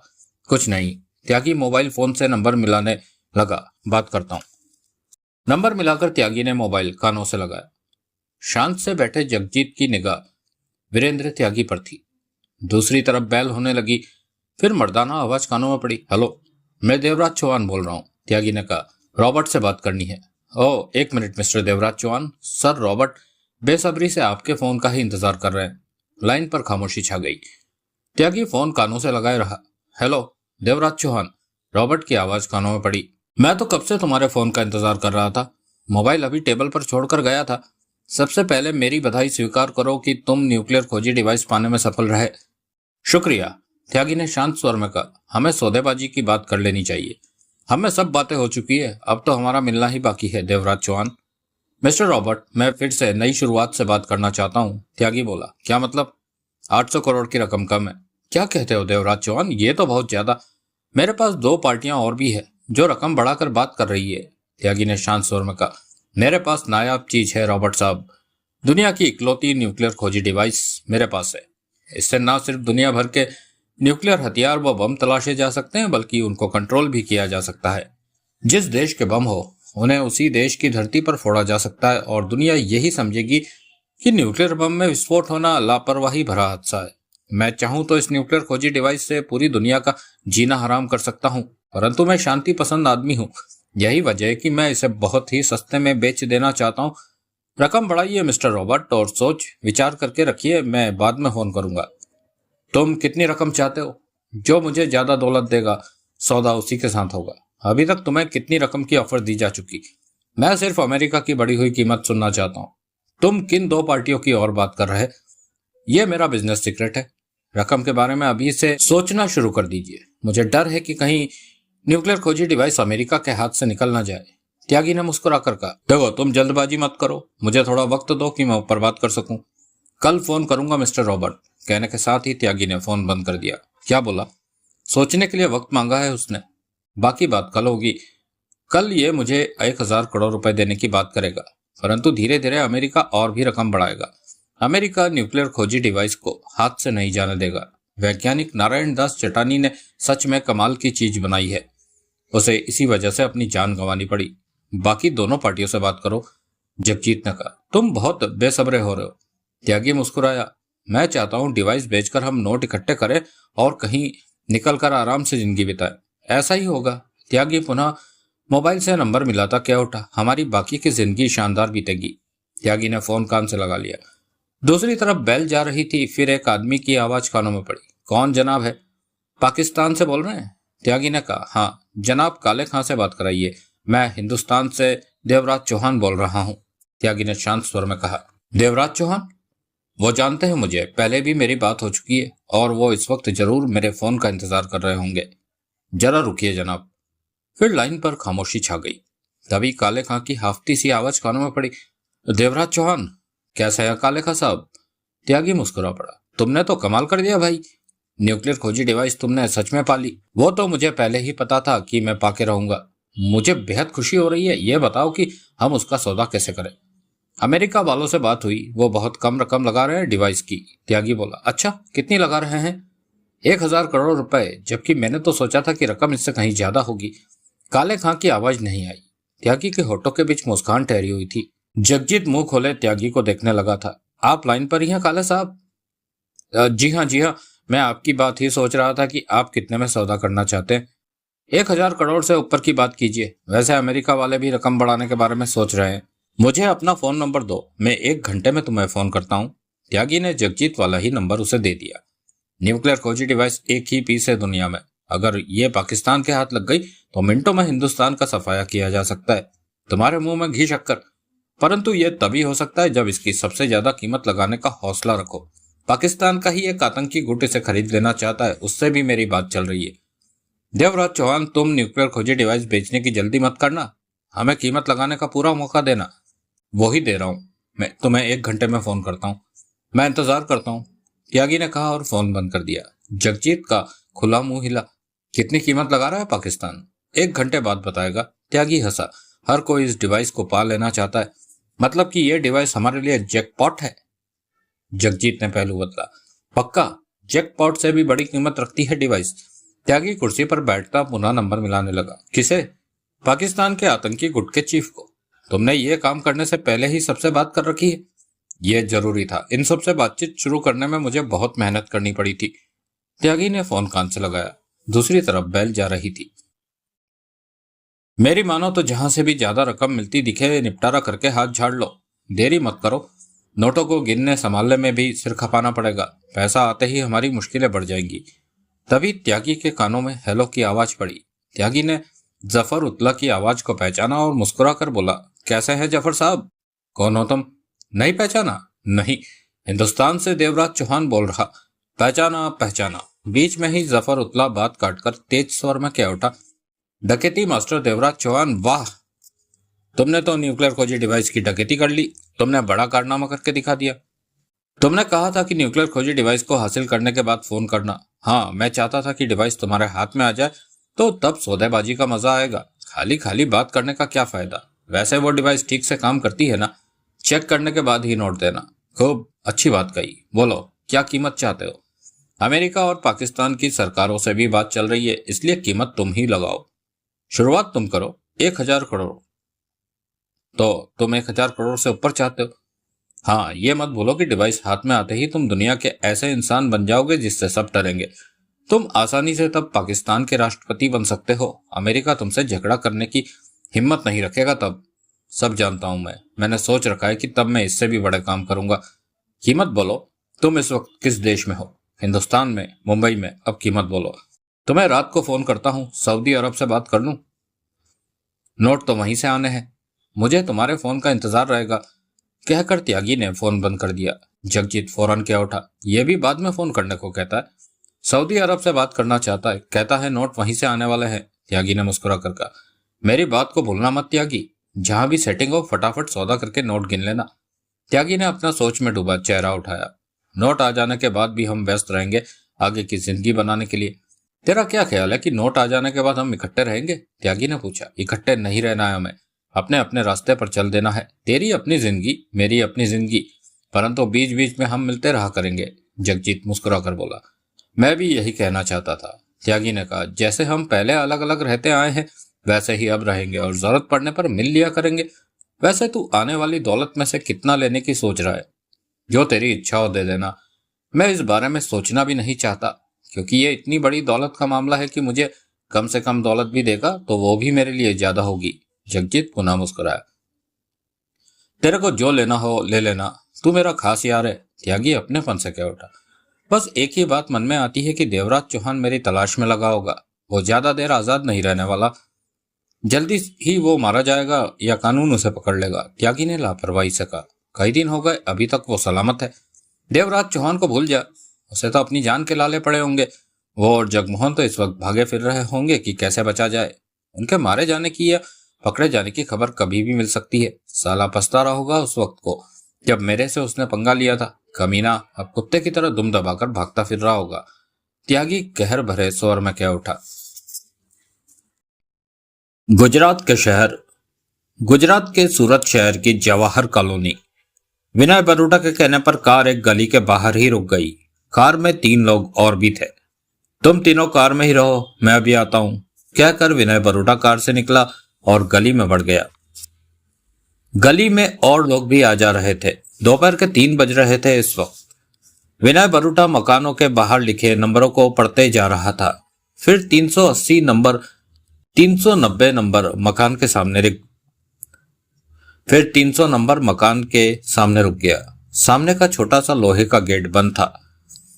कुछ नहीं। त्यागी मोबाइल फोन से नंबर मिलाने लगा। बात करता हूं। नंबर मिलाकर त्यागी ने मोबाइल कानों से लगाया। शांत से बैठे जगजीत की निगाह वीरेंद्र त्यागी पर थी। दूसरी तरफ बैल होने लगी। फिर मर्दाना आवाज कानों में पड़ी। हेलो, मैं देवराज चौहान बोल रहा हूँ, त्यागी ने कहा। रॉबर्ट से बात करनी है। ओह, एक minute mister Devraj Chauhan. Sir Robert बेसब्री से आपके फोन का ही इंतजार कर रहे हैं। लाइन पर खामोशी छा गई। त्यागी फोन कानों से लगाए रहा। हेलो देवराज चौहान। रॉबर्ट की आवाज कानों में पड़ी। मैं तो कब से तुम्हारे फोन का इंतजार कर रहा था। मोबाइल अभी टेबल पर छोड़कर गया था। सबसे पहले मेरी बधाई स्वीकार करो कि तुम न्यूक्लियर खोजी डिवाइस पाने में सफल रहे। शुक्रिया, त्यागी ने शांत स्वर में कहा। हमें सौदेबाजी की बात कर लेनी चाहिए। हमें सब बातें हो चुकी है, अब तो हमारा मिलना ही बाकी है। देवराज चौहान। मिस्टर रॉबर्ट, मैं फिर से नई शुरुआत से बात करना चाहता हूँ, त्यागी बोला। क्या मतलब? 800 करोड़ की रकम कम है। क्या कहते हो देवराज चौहान, ये तो बहुत ज्यादा। मेरे पास 2 पार्टियां और भी है जो रकम बढ़ाकर बात कर रही है, त्यागी ने शांत स्वर में कहा। मेरे पास नायाब चीज है रॉबर्ट साहब। दुनिया की इकलौती न्यूक्लियर खोजी डिवाइस मेरे पास है। इससे न सिर्फ दुनिया भर के न्यूक्लियर हथियार व बम तलाशे जा सकते हैं, बल्कि उनको कंट्रोल भी किया जा सकता है। जिस देश के बम हो उन्हें उसी देश की धरती पर फोड़ा जा सकता है और दुनिया यही समझेगी कि न्यूक्लियर बम में विस्फोट होना लापरवाही भरा हादसा है। मैं चाहूं तो इस न्यूक्लियर खोजी डिवाइस से पूरी दुनिया का जीना हराम कर सकता हूं, परंतु मैं शांति पसंद आदमी हूं। यही वजह है कि मैं इसे बहुत ही सस्ते में बेच देना चाहता हूं। रकम बढ़ाइए मिस्टर रॉबर्ट और सोच विचार करके रखिए, मैं बाद में फोन करूंगा। तुम कितनी रकम चाहते हो? जो मुझे ज्यादा दौलत देगा सौदा उसी के साथ होगा। अभी तक तुम्हें कितनी रकम की ऑफर दी जा चुकी? मैं सिर्फ अमेरिका की बढ़ी हुई कीमत सुनना चाहता हूँ। तुम किन 2 पार्टियों की और बात कर रहे? यह मेरा बिजनेस सीक्रेट है। रकम के बारे में अभी से सोचना शुरू कर दीजिए। मुझे डर है कि कहीं न्यूक्लियर खोजी डिवाइस अमेरिका के हाथ से निकल ना जाए। त्यागी ने मुस्कुराकर कहा। देखो, तुम जल्दबाजी मत करो, मुझे थोड़ा वक्त दो कि मैं ऊपर बात कर सकूं। कल फोन करूंगा मिस्टर रॉबर्ट। कहने के साथ ही त्यागी ने फोन बंद कर दिया। क्या बोला? सोचने के लिए वक्त मांगा है उसने। बाकी बात कल होगी। कल ये मुझे 1000 करोड़ रुपए देने की बात करेगा, परंतु धीरे धीरे अमेरिका और भी रकम बढ़ाएगा। अमेरिका न्यूक्लियर खोजी डिवाइस को हाथ से नहीं जाने देगा। वैज्ञानिक नारायण दास चटानी ने सच में कमाल की चीज बनाई है। उसे इसी वजह से अपनी जान गंवानी पड़ी। बाकी दोनों पार्टियों से बात करो, जगजीत ने कहा। तुम बहुत बेसब्रे हो रहे हो। त्यागी मुस्कुराया। मैं चाहता हूं डिवाइस बेचकर हम नोट इकट्ठे करें और कहीं निकलकर आराम से जिंदगी बिताएं। ऐसा ही होगा। त्यागी पुनः मोबाइल से नंबर मिला था। क्या उठा। हमारी बाकी की जिंदगी शानदार बीतेगी। त्यागी ने फोन कान से लगा लिया। दूसरी तरफ बेल जा रही थी। फिर एक आदमी की आवाज कानों में पड़ी। कौन जनाब है? पाकिस्तान से बोल रहे हैं? त्यागी ने कहा। हाँ जनाब, काले खां से बात कराइए। मैं हिंदुस्तान से देवराज चौहान बोल रहा हूँ, त्यागी ने शांत स्वर में कहा। देवराज चौहान? वो जानते हैं मुझे, पहले भी मेरी बात हो चुकी है और वो इस वक्त जरूर मेरे फोन का इंतजार कर रहे होंगे। जरा रुकिए जनाब। फिर लाइन पर खामोशी छा गई। तभी काले खां की हाफती सी आवाज कानों में पड़ी। देवराज चौहान, कैसा है काले खां साहब? त्यागी मुस्कुरा पड़ा। तुमने तो कमाल कर दिया भाई। न्यूक्लियर खोजी डिवाइस तुमने सच में पाली। वो तो मुझे पहले ही पता था कि मैं पाके रहूंगा। मुझे बेहद खुशी हो रही है। ये बताओ कि हम उसका सौदा कैसे करें? अमेरिका वालों से बात हुई, वो बहुत कम रकम लगा रहे हैं डिवाइस की। त्यागी बोला। अच्छा, कितनी लगा रहे हैं? 1000 करोड़ रुपए, जबकि मैंने तो सोचा था कि रकम इससे कहीं ज्यादा होगी। काले खां की आवाज नहीं आई। त्यागी के होठों के बीच मुस्कान ठहरी हुई थी। जगजीत मुंह खोले त्यागी को देखने लगा था। आप लाइन पर ही हैं काले साहब? जी हाँ जी हाँ, मैं आपकी बात ही सोच रहा था कि आप कितने में सौदा करना चाहते हैं। 1,000 करोड़ से ऊपर की बात कीजिए। वैसे अमेरिका वाले भी रकम बढ़ाने के बारे में सोच रहे हैं। मुझे अपना फोन नंबर दो, मैं 1 घंटे में तुम्हें फोन करता हूँ। त्यागी ने जगजीत वाला ही नंबर उसे दे दिया। न्यूक्लियर खोजी डिवाइस एक ही पीस है दुनिया में। अगर ये पाकिस्तान के हाथ लग गई तो मिनटों में हिंदुस्तान का सफाया किया जा सकता है। तुम्हारे मुंह में घी शक्कर। परंतु यह तभी हो सकता है जब इसकी सबसे ज्यादा कीमत लगाने का हौसला रखो। पाकिस्तान का ही एक आतंकी गुट इसे खरीद लेना चाहता है, उससे भी मेरी बात चल रही है। देवराज चौहान, तुम न्यूक्लियर खोजी डिवाइस बेचने की जल्दी मत करना, हमें कीमत लगाने का पूरा मौका देना। वो ही दे रहा हूं मैं तुम्हें, 1 घंटे में फोन करता हूं। मैं इंतजार करता हूं, त्यागी ने कहा और फोन बंद कर दिया। जगजीत का खुला मुंह हिला। कितनी कीमत लगा रहा है पाकिस्तान? 1 घंटे बाद बताएगा। त्यागी हंसा। हर कोई इस डिवाइस को पा लेना चाहता है। मतलब कि यह डिवाइस हमारे लिए जैकपॉट है? जगजीत ने पहलू बदला। पक्का, जैकपॉट से भी बड़ी कीमत रखती है डिवाइस। त्यागी कुर्सी पर बैठता पुनः नंबर मिलाने लगा। किसे? पाकिस्तान के आतंकी गुट के चीफ को। तुमने ये काम करने से पहले ही सबसे बात कर रखी है? यह जरूरी था। इन सबसे बातचीत शुरू करने में मुझे बहुत मेहनत करनी पड़ी थी। त्यागी ने फोन कान से लगाया। दूसरी तरफ बेल जा रही थी। मेरी मानो तो जहां से भी ज्यादा रकम मिलती दिखे निपटारा करके हाथ झाड़ लो। देरी मत करो। नोटों को गिनने संभालने में भी सिर खपाना पड़ेगा। पैसा आते ही हमारी मुश्किलें बढ़ जाएंगी। तभी त्यागी के कानों में हेलो की आवाज पड़ी। त्यागी ने जफर उतला की आवाज को पहचाना और मुस्कुरा कर बोला, कैसे हैं जफर साहब? कौन हो तुम? नहीं पहचाना? नहीं, हिंदुस्तान से देवराज चौहान बोल रहा। पहचाना पहचाना। बीच में ही जफर उतला बात काटकर तेज स्वर में कह उठा, डकैती मास्टर देवराज चौहान, वाह! तुमने तो न्यूक्लियर खोजी डिवाइस की डकैती कर ली। तुमने बड़ा कारनामा करके दिखा दिया। तुमने कहा था कि न्यूक्लियर खोजी डिवाइस को हासिल करने के बाद फोन करना। हाँ, मैं चाहता था कि डिवाइस तुम्हारे हाथ में आ जाए तो तब सौदेबाजी का मजा आएगा। खाली खाली बात करने का क्या फायदा? वैसे वो डिवाइस ठीक से काम करती है ना? चेक करने के बाद ही नोट देना। खूब अच्छी बात कही। बोलो, क्या कीमत चाहते हो? अमेरिका और पाकिस्तान की सरकारों से भी बात चल रही है, इसलिए कीमत तुम ही लगाओ। शुरुआत तुम करो। 1,000 करोड़। तो तुम 1,000 करोड़ से ऊपर चाहते हो? हाँ, ये मत भूलो कि डिवाइस हाथ में आते ही तुम दुनिया के ऐसे इंसान बन जाओगे जिससे सब डरेंगे। तुम आसानी से तब पाकिस्तान के राष्ट्रपति बन सकते हो। अमेरिका तुमसे झगड़ा करने की हिम्मत नहीं रखेगा तब। सब जानता हूं मैंने सोच रखा है कि तब मैं इससे भी बड़े काम करूंगा। कीमत बोलो। तुम इस वक्त किस देश में हो? हिंदुस्तान में, मुंबई में। अब कीमत बोलो। तुम्हें रात को फोन करता हूं, सऊदी अरब से बात कर लूं? नोट तो वहीं से आने हैं। मुझे तुम्हारे फोन का इंतजार रहेगा, कहकर त्यागी ने फोन बंद कर दिया। जगजीत फौरन क्या उठा। यह भी बाद में फोन करने को कहता है? सऊदी अरब से बात करना चाहता है, कहता है नोट वहीं से आने वाले हैं। त्यागी ने मुस्कुरा कर कहा, मेरी बात को भूलना मत त्यागी। जहां भी सेटिंग हो फटाफट सौदा करके नोट गिन लेना। त्यागी ने अपना सोच में डूबा चेहरा उठाया। नोट आ जाने के बाद भी हम व्यस्त रहेंगे आगे की जिंदगी बनाने के लिए। तेरा क्या ख्याल है कि नोट आ जाने के बाद हम इकट्ठे रहेंगे? त्यागी ने पूछा। इकट्ठे नहीं रहना है हमें, अपने अपने रास्ते पर चल देना है। तेरी अपनी जिंदगी, मेरी अपनी जिंदगी, परंतु बीच बीच में हम मिलते रहा करेंगे। जगजीत मुस्कुरा कर बोला, मैं भी यही कहना चाहता था। त्यागी ने कहा, जैसे हम पहले अलग अलग रहते आए हैं वैसे ही अब रहेंगे और जरूरत पड़ने पर मिल लिया करेंगे। वैसे तू आने वाली दौलत में से कितना लेने की सोच रहा है? जो तेरी इच्छा हो दे देना। मैं इस बारे में सोचना भी नहीं चाहता, क्योंकि ये इतनी बड़ी दौलत का मामला है कि मुझे कम से कम दौलत भी देगा तो वो भी मेरे लिए ज्यादा होगी। जगजीत पुनः मुस्कुराया। तेरे को जो लेना हो ले लेना, तू मेरा खास यार है। त्यागी अपनेपन से कह उठा। बस एक ही बात मन में आती है कि देवराज चौहान मेरी तलाश में लगा होगा। वो ज्यादा देर आजाद नहीं रहने वाला। जल्दी ही वो मारा जाएगा या कानून उसे पकड़ लेगा। त्यागी ने लापरवाही से कहा, कई दिन हो गए अभी तक वो सलामत है। देवराज चौहान को भूल जा, उसे तो अपनी जान के लाले पड़े होंगे। वो और जगमोहन तो इस वक्त भागे फिर रहे होंगे कि कैसे बचा जाए। उनके मारे जाने की या पकड़े जाने की खबर कभी भी मिल सकती है। साला पछता रहा होगा उस वक्त को जब मेरे से उसने पंगा लिया था। कमीना अब कुत्ते की तरह दुम दबाकर भागता फिर रहा होगा। त्यागी कहर भरे स्वर में कह उठा। गुजरात के सूरत शहर की जवाहर कॉलोनी। विनय बरूटा के कहने पर कार एक गली के बाहर ही रुक गई। कार में 3 लोग और भी थे। तुम तीनों कार में ही रहो, मैं अभी आता हूं, कहकर विनय बरूटा कार से निकला और गली में बढ़ गया। गली में और लोग भी आ जा रहे थे। दोपहर के 3 बज रहे थे इस वक्त। विनय बरूटा मकानों के बाहर लिखे नंबरों को पढ़ते जा रहा था। फिर 380 नंबर, 390 नंबर मकान के सामने फिर 300 नंबर मकान के सामने रुक गया। सामने का छोटा सा लोहे का गेट बंद था।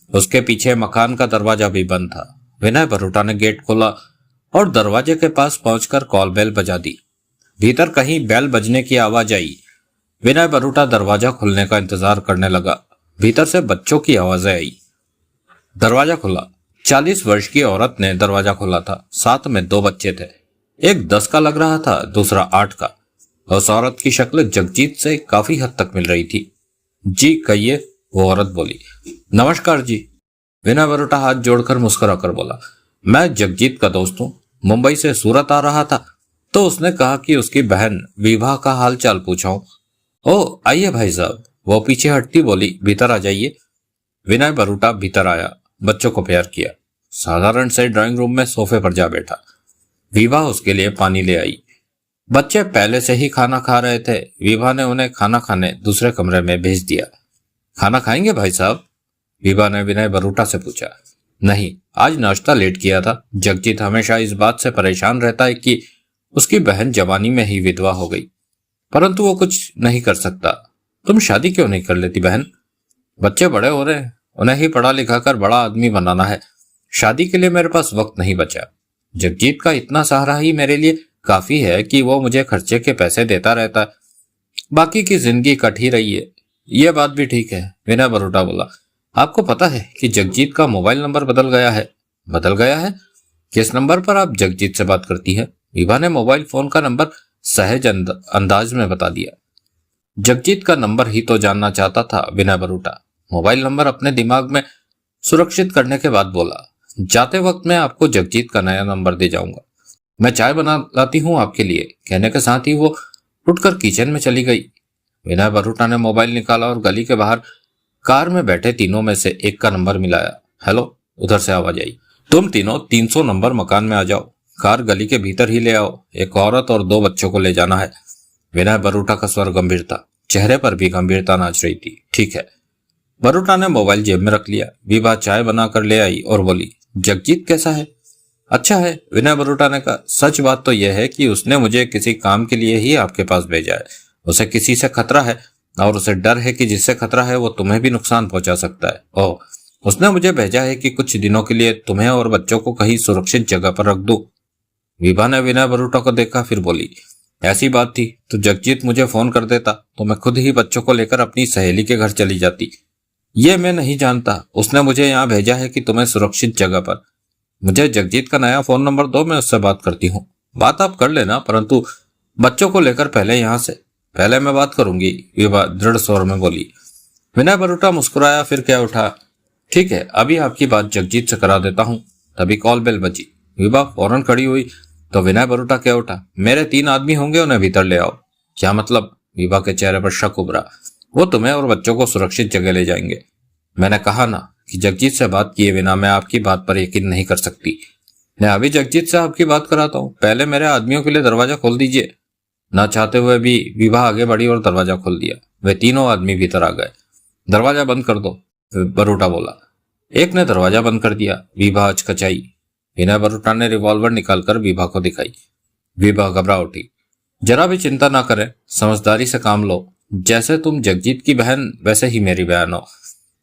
उसके पीछे मकान का दरवाजा भी बंद था। विनय बरूटा ने गेट खोला और दरवाजे के पास पहुंचकर कॉल बेल बजा दी। भीतर कहीं बेल बजने की आवाज आई। विनय बरूटा दरवाजा खुलने का इंतजार करने लगा। भीतर से बच्चों की आवाजें आई। दरवाजा खुला। 40 वर्ष की औरत ने दरवाजा खोला था। साथ में 2 बच्चे थे। एक 10 का लग रहा था, दूसरा 8 का। उस औरत की शक्ल जगजीत से काफी हद तक मिल रही थी। जी कहिए, वो औरत बोली। नमस्कार जी। विनय बरूटा हाथ जोड़कर मुस्कुराकर बोला, मैं जगजीत का दोस्त हूँ। मुंबई से सूरत आ रहा था तो उसने कहा कि उसकी बहन विवाह का हाल चाल पूछाऊं। ओ आइए भाई साहब, वो पीछे हटती बोली, भीतर आ जाइए। विनय बरूटा भीतर आया, बच्चों को प्यार किया। साधारण से ड्राइंग रूम में सोफे पर जा बैठा। विवाह उसके लिए पानी ले आई। बच्चे पहले से ही खाना खा रहे थे। विभा ने उन्हें खाना खाने दूसरे कमरे में भेज दिया। खाना खाएंगे भाई साहब? विभा ने विनय बरूटा से पूछा। नहीं, आज नाश्ता लेट किया था। जगजीत हमेशा इस बात से परेशान रहता है कि उसकी बहन जवानी में ही विधवा हो गई, परंतु वो कुछ नहीं कर सकता। तुम शादी क्यों नहीं कर लेती बहन? बच्चे बड़े हो रहे हैं, उन्हें ही पढ़ा लिखा कर बड़ा आदमी बनाना है। शादी के लिए मेरे पास वक्त नहीं बचा। जगजीत का इतना सहारा ही मेरे लिए काफी है कि वो मुझे खर्चे के पैसे देता रहता है। बाकी की जिंदगी कट ही रही है। ये बात भी ठीक है, विनय बरूटा बोला। आपको पता है कि जगजीत का मोबाइल नंबर बदल गया है? बदल गया है? किस नंबर पर आप जगजीत से बात करती है? विभा ने मोबाइल फोन का नंबर सहज अंदाज में बता दिया। जगजीत का नंबर ही तो जानना चाहता था विनय बरूटा। मोबाइल नंबर अपने दिमाग में सुरक्षित करने के बाद बोला, जाते वक्त मैं आपको जगजीत का नया नंबर दे जाऊंगा। मैं चाय बना लाती हूँ आपके लिए। कहने के साथ ही वो उठकर किचन में चली गई। विनय बरूटा ने मोबाइल निकाला और गली के बाहर कार में बैठे तीनों में से एक का नंबर मिलाया। हेलो, उधर से आवाज आई। तुम तीनों 300 नंबर मकान में आ जाओ। कार गली के भीतर ही ले आओ। एक औरत और 2 बच्चों को ले जाना है। विनय बरूटा का स्वर गंभीर था, चेहरे पर भी गंभीरता नाच रही थी। ठीक है। बरूटा ने मोबाइल जेब में रख लिया। विभा चाय बनाकर ले आई और बोली, जगजीत कैसा है? अच्छा है, विनय बरूटा ने कहा। सच बात तो यह है कि उसने मुझे किसी काम के लिए ही आपके पास भेजा है। उसे किसी से खतरा है और उसे डर है कि जिससे खतरा है वो तुम्हें भी नुकसान पहुंचा सकता है। ओह, उसने मुझे भेजा है कि कुछ दिनों के लिए तुम्हें और बच्चों को कहीं सुरक्षित जगह पर रख दूं। विभा ने विनय बरूटा को देखा, फिर बोली, ऐसी बात थी तो जगजीत मुझे फोन कर देता तो मैं खुद ही बच्चों को लेकर अपनी सहेली के घर चली जाती। ये मैं नहीं जानता। उसने मुझे यहाँ भेजा है कि तुम्हें सुरक्षित जगह पर। मुझे जगजीत का नया फोन नंबर दो, मैं उससे बात करती हूँ। बात आप कर लेना, परंतु बच्चों को लेकर पहले यहाँ से। पहले मैं बात करूंगी, विभा दृढ़ स्वर में बोली। विनय बरूटा मुस्कुराया, फिर क्या उठा। ठीक है, अभी आपकी बात जगजीत से करा देता हूँ। तभी कॉल बेल बजी। विभा फौरन खड़ी हुई तो विनय बरूटा क्या उठा। मेरे 3 आदमी होंगे, उन्हें भीतर ले आओ। क्या मतलब? विभा के चेहरे पर शक उभरा। वो तुम्हें और बच्चों को सुरक्षित जगह ले जाएंगे। मैंने कहा ना कि जगजीत से बात किए बिना मैं आपकी बात पर यकीन नहीं कर सकती। मैं अभी जगजीत से आपकी बात कराता हूँ। पहले मेरे आदमियों के लिए दरवाजा खोल दीजिए। ना चाहते हुए भी विभा आगे बढ़ी और दरवाजा खोल दिया। वे तीनों आदमी भीतर आ गए। दरवाजा बंद कर दो, बरूटा बोला। एक ने दरवाजा बंद कर दिया। विभा हचकचाई। विनय बरूटा ने रिवॉल्वर निकालकर विभा को दिखाई। विभा घबरा उठी। जरा भी चिंता ना करें, समझदारी से काम लो। जैसे तुम जगजीत की बहन वैसे ही मेरी बहन हो।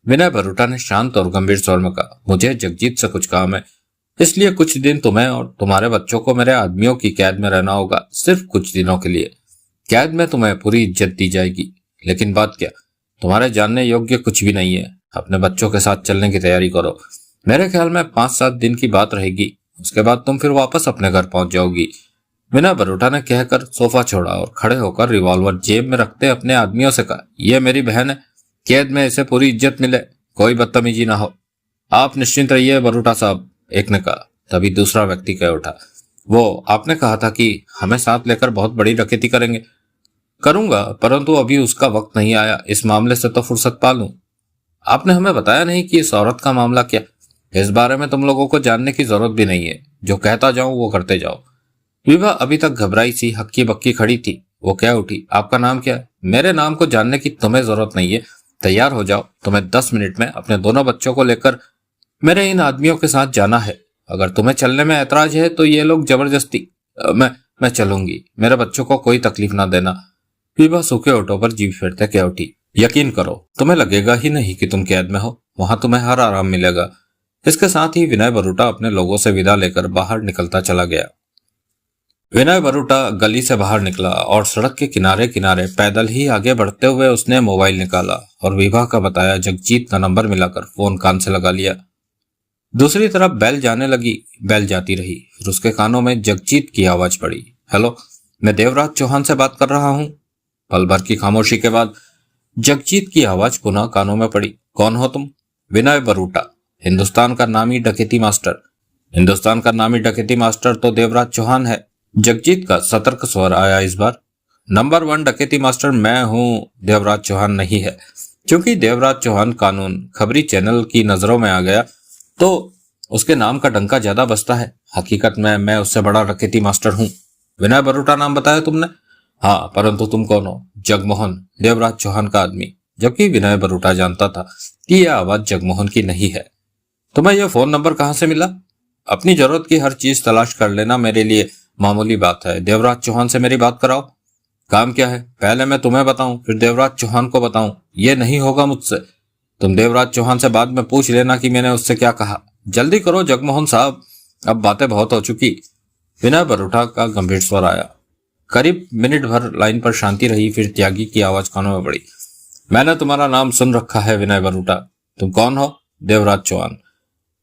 विनय बरूटा ने शांत और गंभीर स्वर में कहा, मुझे जगजीत से कुछ काम है, इसलिए कुछ दिन तुम्हें और तुम्हारे बच्चों को मेरे आदमियों की कैद में रहना होगा। सिर्फ कुछ दिनों के लिए। कैद में तुम्हें पूरी इज्जत दी जाएगी, लेकिन बात क्या, तुम्हारे जानने योग्य कुछ भी नहीं है। अपने बच्चों के साथ चलने की तैयारी करो। मेरे ख्याल में 5-7 दिन की बात रहेगी। उसके बाद तुम फिर वापस अपने घर पहुंच जाओगी। विनय बरूटा ने कहकर सोफा छोड़ा और खड़े होकर रिवॉल्वर जेब में रखते अपने आदमियों से कहा, यह मेरी बहन है। कैद में इसे पूरी इज्जत मिले, कोई बदतमीजी ना हो। आप निश्चिंत रहिए बरूटा साहब, एक ने कहा। तभी दूसरा व्यक्ति कह उठा, वो आपने कहा था कि हमें साथ लेकर बहुत बड़ी डकैती करेंगे। करूंगा, परंतु अभी उसका वक्त नहीं आया। इस मामले से तो फुर्सत पा लूं। आपने हमें बताया नहीं कि इस औरत का मामला क्या। इस बारे में तुम लोगों को जानने की जरूरत भी नहीं है। जो कहता जाऊं वो करते जाओ। विभा अभी तक घबराई सी हक्की बक्की खड़ी थी। वो क्या उठी, आपका नाम क्या है? मेरे नाम को जानने की तुम्हें जरूरत नहीं है, तैयार हो जाओ, तुम्हें 10 मिनट में अपने दोनों बच्चों को लेकर मेरे इन आदमियों के साथ जाना है। अगर तुम्हें चलने में ऐतराज है तो ये लोग जबरदस्ती मैं चलूंगी, मेरे बच्चों को कोई तकलीफ ना देना। विभा सूखे ओठों पर जीभ फेरते कह उठी, यकीन करो, तुम्हें लगेगा ही नहीं कि तुम कैद में हो, वहां तुम्हें हर आराम मिलेगा। इसके साथ ही विनय बरूटा अपने लोगों से विदा लेकर बाहर निकलता चला गया। विनय बरूटा गली से बाहर निकला और सड़क के किनारे किनारे पैदल ही आगे बढ़ते हुए उसने मोबाइल निकाला और विभा का बताया जगजीत का नंबर मिलाकर फोन कान से लगा लिया। दूसरी तरफ बेल जाने लगी, बेल जाती रही, फिर उसके कानों में जगजीत की आवाज पड़ी, हेलो, मैं देवराज चौहान से बात कर रहा हूं। पल भर की खामोशी के बाद जगजीत की आवाज पुनः कानों में पड़ी, कौन हो तुम? विनय बरूटा, हिंदुस्तान का नामी डकैती मास्टर। हिंदुस्तान का नामी डकैती मास्टर तो देवराज चौहान है। जगजीत का सतर्क स्वर आया इस बार। नंबर 1 डकैती मास्टर मैं हूं, देवराज चौहान नहीं है। क्योंकि देवराज चौहान कानून खबरी चैनल की नजरों में आ गया तो उसके नाम का डंका ज्यादा बजता है। हकीकत में मैं उससे बड़ा डकैती मास्टर हूं। विनय बरूटा नाम बताया तुमने? हाँ, परंतु तुम कौन हो? जगमोहन, देवराज चौहान का आदमी। जबकि विनय बरूटा जानता था कि यह आवाज जगमोहन की नहीं है। तुम्हें यह फोन नंबर कहां से मिला? अपनी जरूरत की हर चीज तलाश कर लेना मेरे लिए मामूली बात है। देवराज चौहान से मेरी बात कराओ। काम क्या है? पहले मैं तुम्हें बताऊं, फिर देवराज चौहान को बताऊं। ये नहीं होगा मुझसे। तुम देवराज चौहान से बाद में पूछ लेना कि मैंने उससे क्या कहा। जल्दी करो जगमोहन साहब, अब बातें बहुत हो चुकी। विनय बरूटा का गंभीर स्वर आया। करीब मिनट भर लाइन पर शांति रही, फिर त्यागी की आवाज कानों में पड़ी, मैंने तुम्हारा नाम सुन रखा है विनय बरूटा। तुम कौन हो? देवराज चौहान।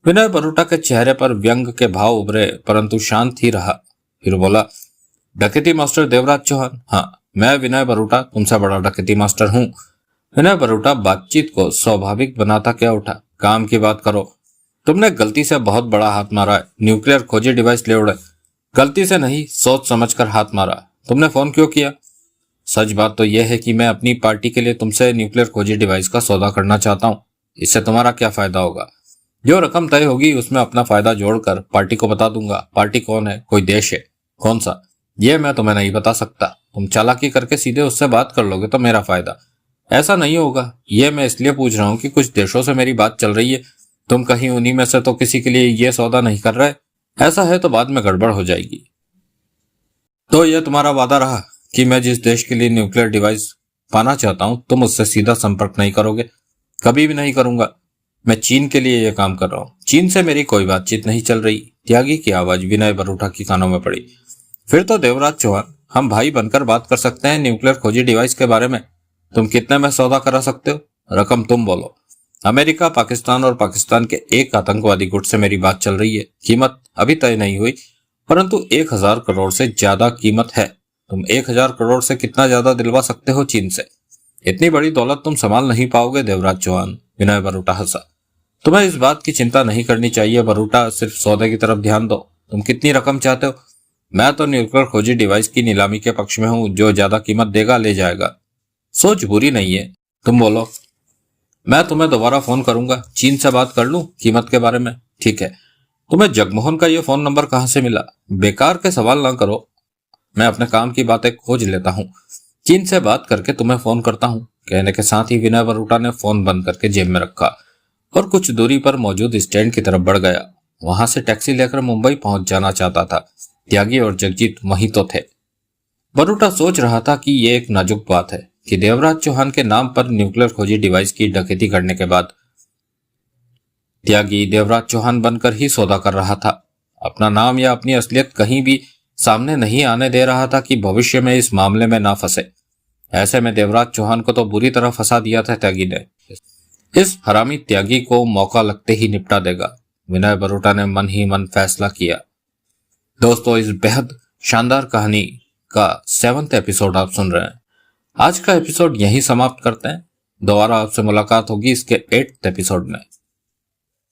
विनय बरूटा के चेहरे पर व्यंग के भाव उभरे, परंतु शांत ही रहा। फिर बोला, डकैती मास्टर देवराज चौहान? हाँ, मैं विनय बरूटा तुमसे बड़ा डकैती मास्टर हूँ। विनय बरूटा बातचीत को स्वाभाविक बनाता क्या उठा, काम की बात करो। तुमने गलती से बहुत बड़ा हाथ मारा है, न्यूक्लियर खोजी डिवाइस ले उड़े। गलती से नहीं, सोच समझकर हाथ मारा। तुमने फोन क्यों किया? सच बात तो यह है कि मैं अपनी पार्टी के लिए तुमसे न्यूक्लियर खोजी डिवाइस का सौदा करना चाहता हूँ। इससे तुम्हारा क्या फायदा होगा? जो रकम तय होगी उसमें अपना फायदा जोड़कर पार्टी को बता दूंगा। पार्टी कौन है? कोई देश है? कौन सा? यह मैं तुम्हें नहीं बता सकता। तुम चालाकी करके सीधे उससे बात कर लोगे तो मेरा फायदा। ऐसा नहीं होगा। यह मैं इसलिए पूछ रहा हूँ कि कुछ देशों से मेरी बात चल रही है। तुम कहीं उन्हीं में से तो किसी के लिए यह सौदा नहीं कर रहे? ऐसा है तो बाद में गड़बड़ हो जाएगी। तो यह तुम्हारा वादा रहा कि मैं जिस देश के लिए न्यूक्लियर डिवाइस पाना चाहता हूं तुम उससे सीधा संपर्क नहीं करोगे? कभी भी नहीं करूंगा। मैं चीन के लिए यह काम कर रहा हूं। चीन से मेरी कोई बातचीत नहीं चल रही। त्यागी की आवाज विनय बरूटा की कानों में पड़ी। फिर तो देवराज चौहान, हम भाई बनकर बात कर सकते हैं न्यूक्लियर खोजी डिवाइस के बारे में। तुम कितने में सौदा करा सकते हो? रकम तुम बोलो। अमेरिका, पाकिस्तान और पाकिस्तान के एक आतंकवादी गुट से मेरी बात चल रही है। कीमत अभी तय नहीं हुई, परंतु 1000 करोड़ से ज्यादा कीमत है। तुम 1000 करोड़ से कितना ज्यादा दिलवा सकते हो चीन से? इतनी बड़ी दौलत तुम संभाल नहीं पाओगे देवराज चौहान। विनय बरूटा हंसा। तुम्हें इस बात की चिंता नहीं करनी चाहिए बरूटा, सिर्फ सौदे की तरफ ध्यान दो। तुम कितनी रकम चाहते हो? मैं तो न्यूक्लियर खोजी डिवाइस की नीलामी के पक्ष में हूं। जो ज्यादा कीमत देगा ले जाएगा। सोच बुरी नहीं है। तुम बोलो। मैं तुम्हें दोबारा फोन करूंगा, चीन से बात कर लूं कीमत के बारे में। ठीक है। तुम्हें जगमोहन का ये फोन नंबर कहां से मिला? बेकार के सवाल ना करो, मैं अपने काम की बातें खोज लेता हूँ। चीन से बात करके तुम्हें फोन करता हूँ। कहने के साथ ही विनय बरूटा ने फोन बंद करके जेब में रखा और कुछ दूरी पर मौजूद स्टैंड की तरफ बढ़ गया। वहां से टैक्सी लेकर मुंबई पहुंच जाना चाहता था। त्यागी और जगजीत वहीं तो थे। बरूटा सोच रहा था कि यह एक नाजुक बात है कि देवराज चौहान के नाम पर न्यूक्लियर खोजी डिवाइस की डकैती करने के बाद त्यागी देवराज चौहान बनकर ही सौदा कर रहा था। अपना नाम या अपनी असलियत कहीं भी सामने नहीं आने दे रहा था कि भविष्य में इस मामले में ना फंसे। ऐसे में देवराज चौहान को तो बुरी तरह फंसा दिया था त्यागी ने। इस हरामी त्यागी को मौका लगते ही निपटा देगा। विनय बरूटा ने मन ही मन फैसला किया। दोस्तों, इस बेहद शानदार कहानी का 7वां एपिसोड आप सुन रहे हैं। आज का एपिसोड यहीं समाप्त करते हैं। दोबारा आपसे मुलाकात होगी इसके 8वें एपिसोड में।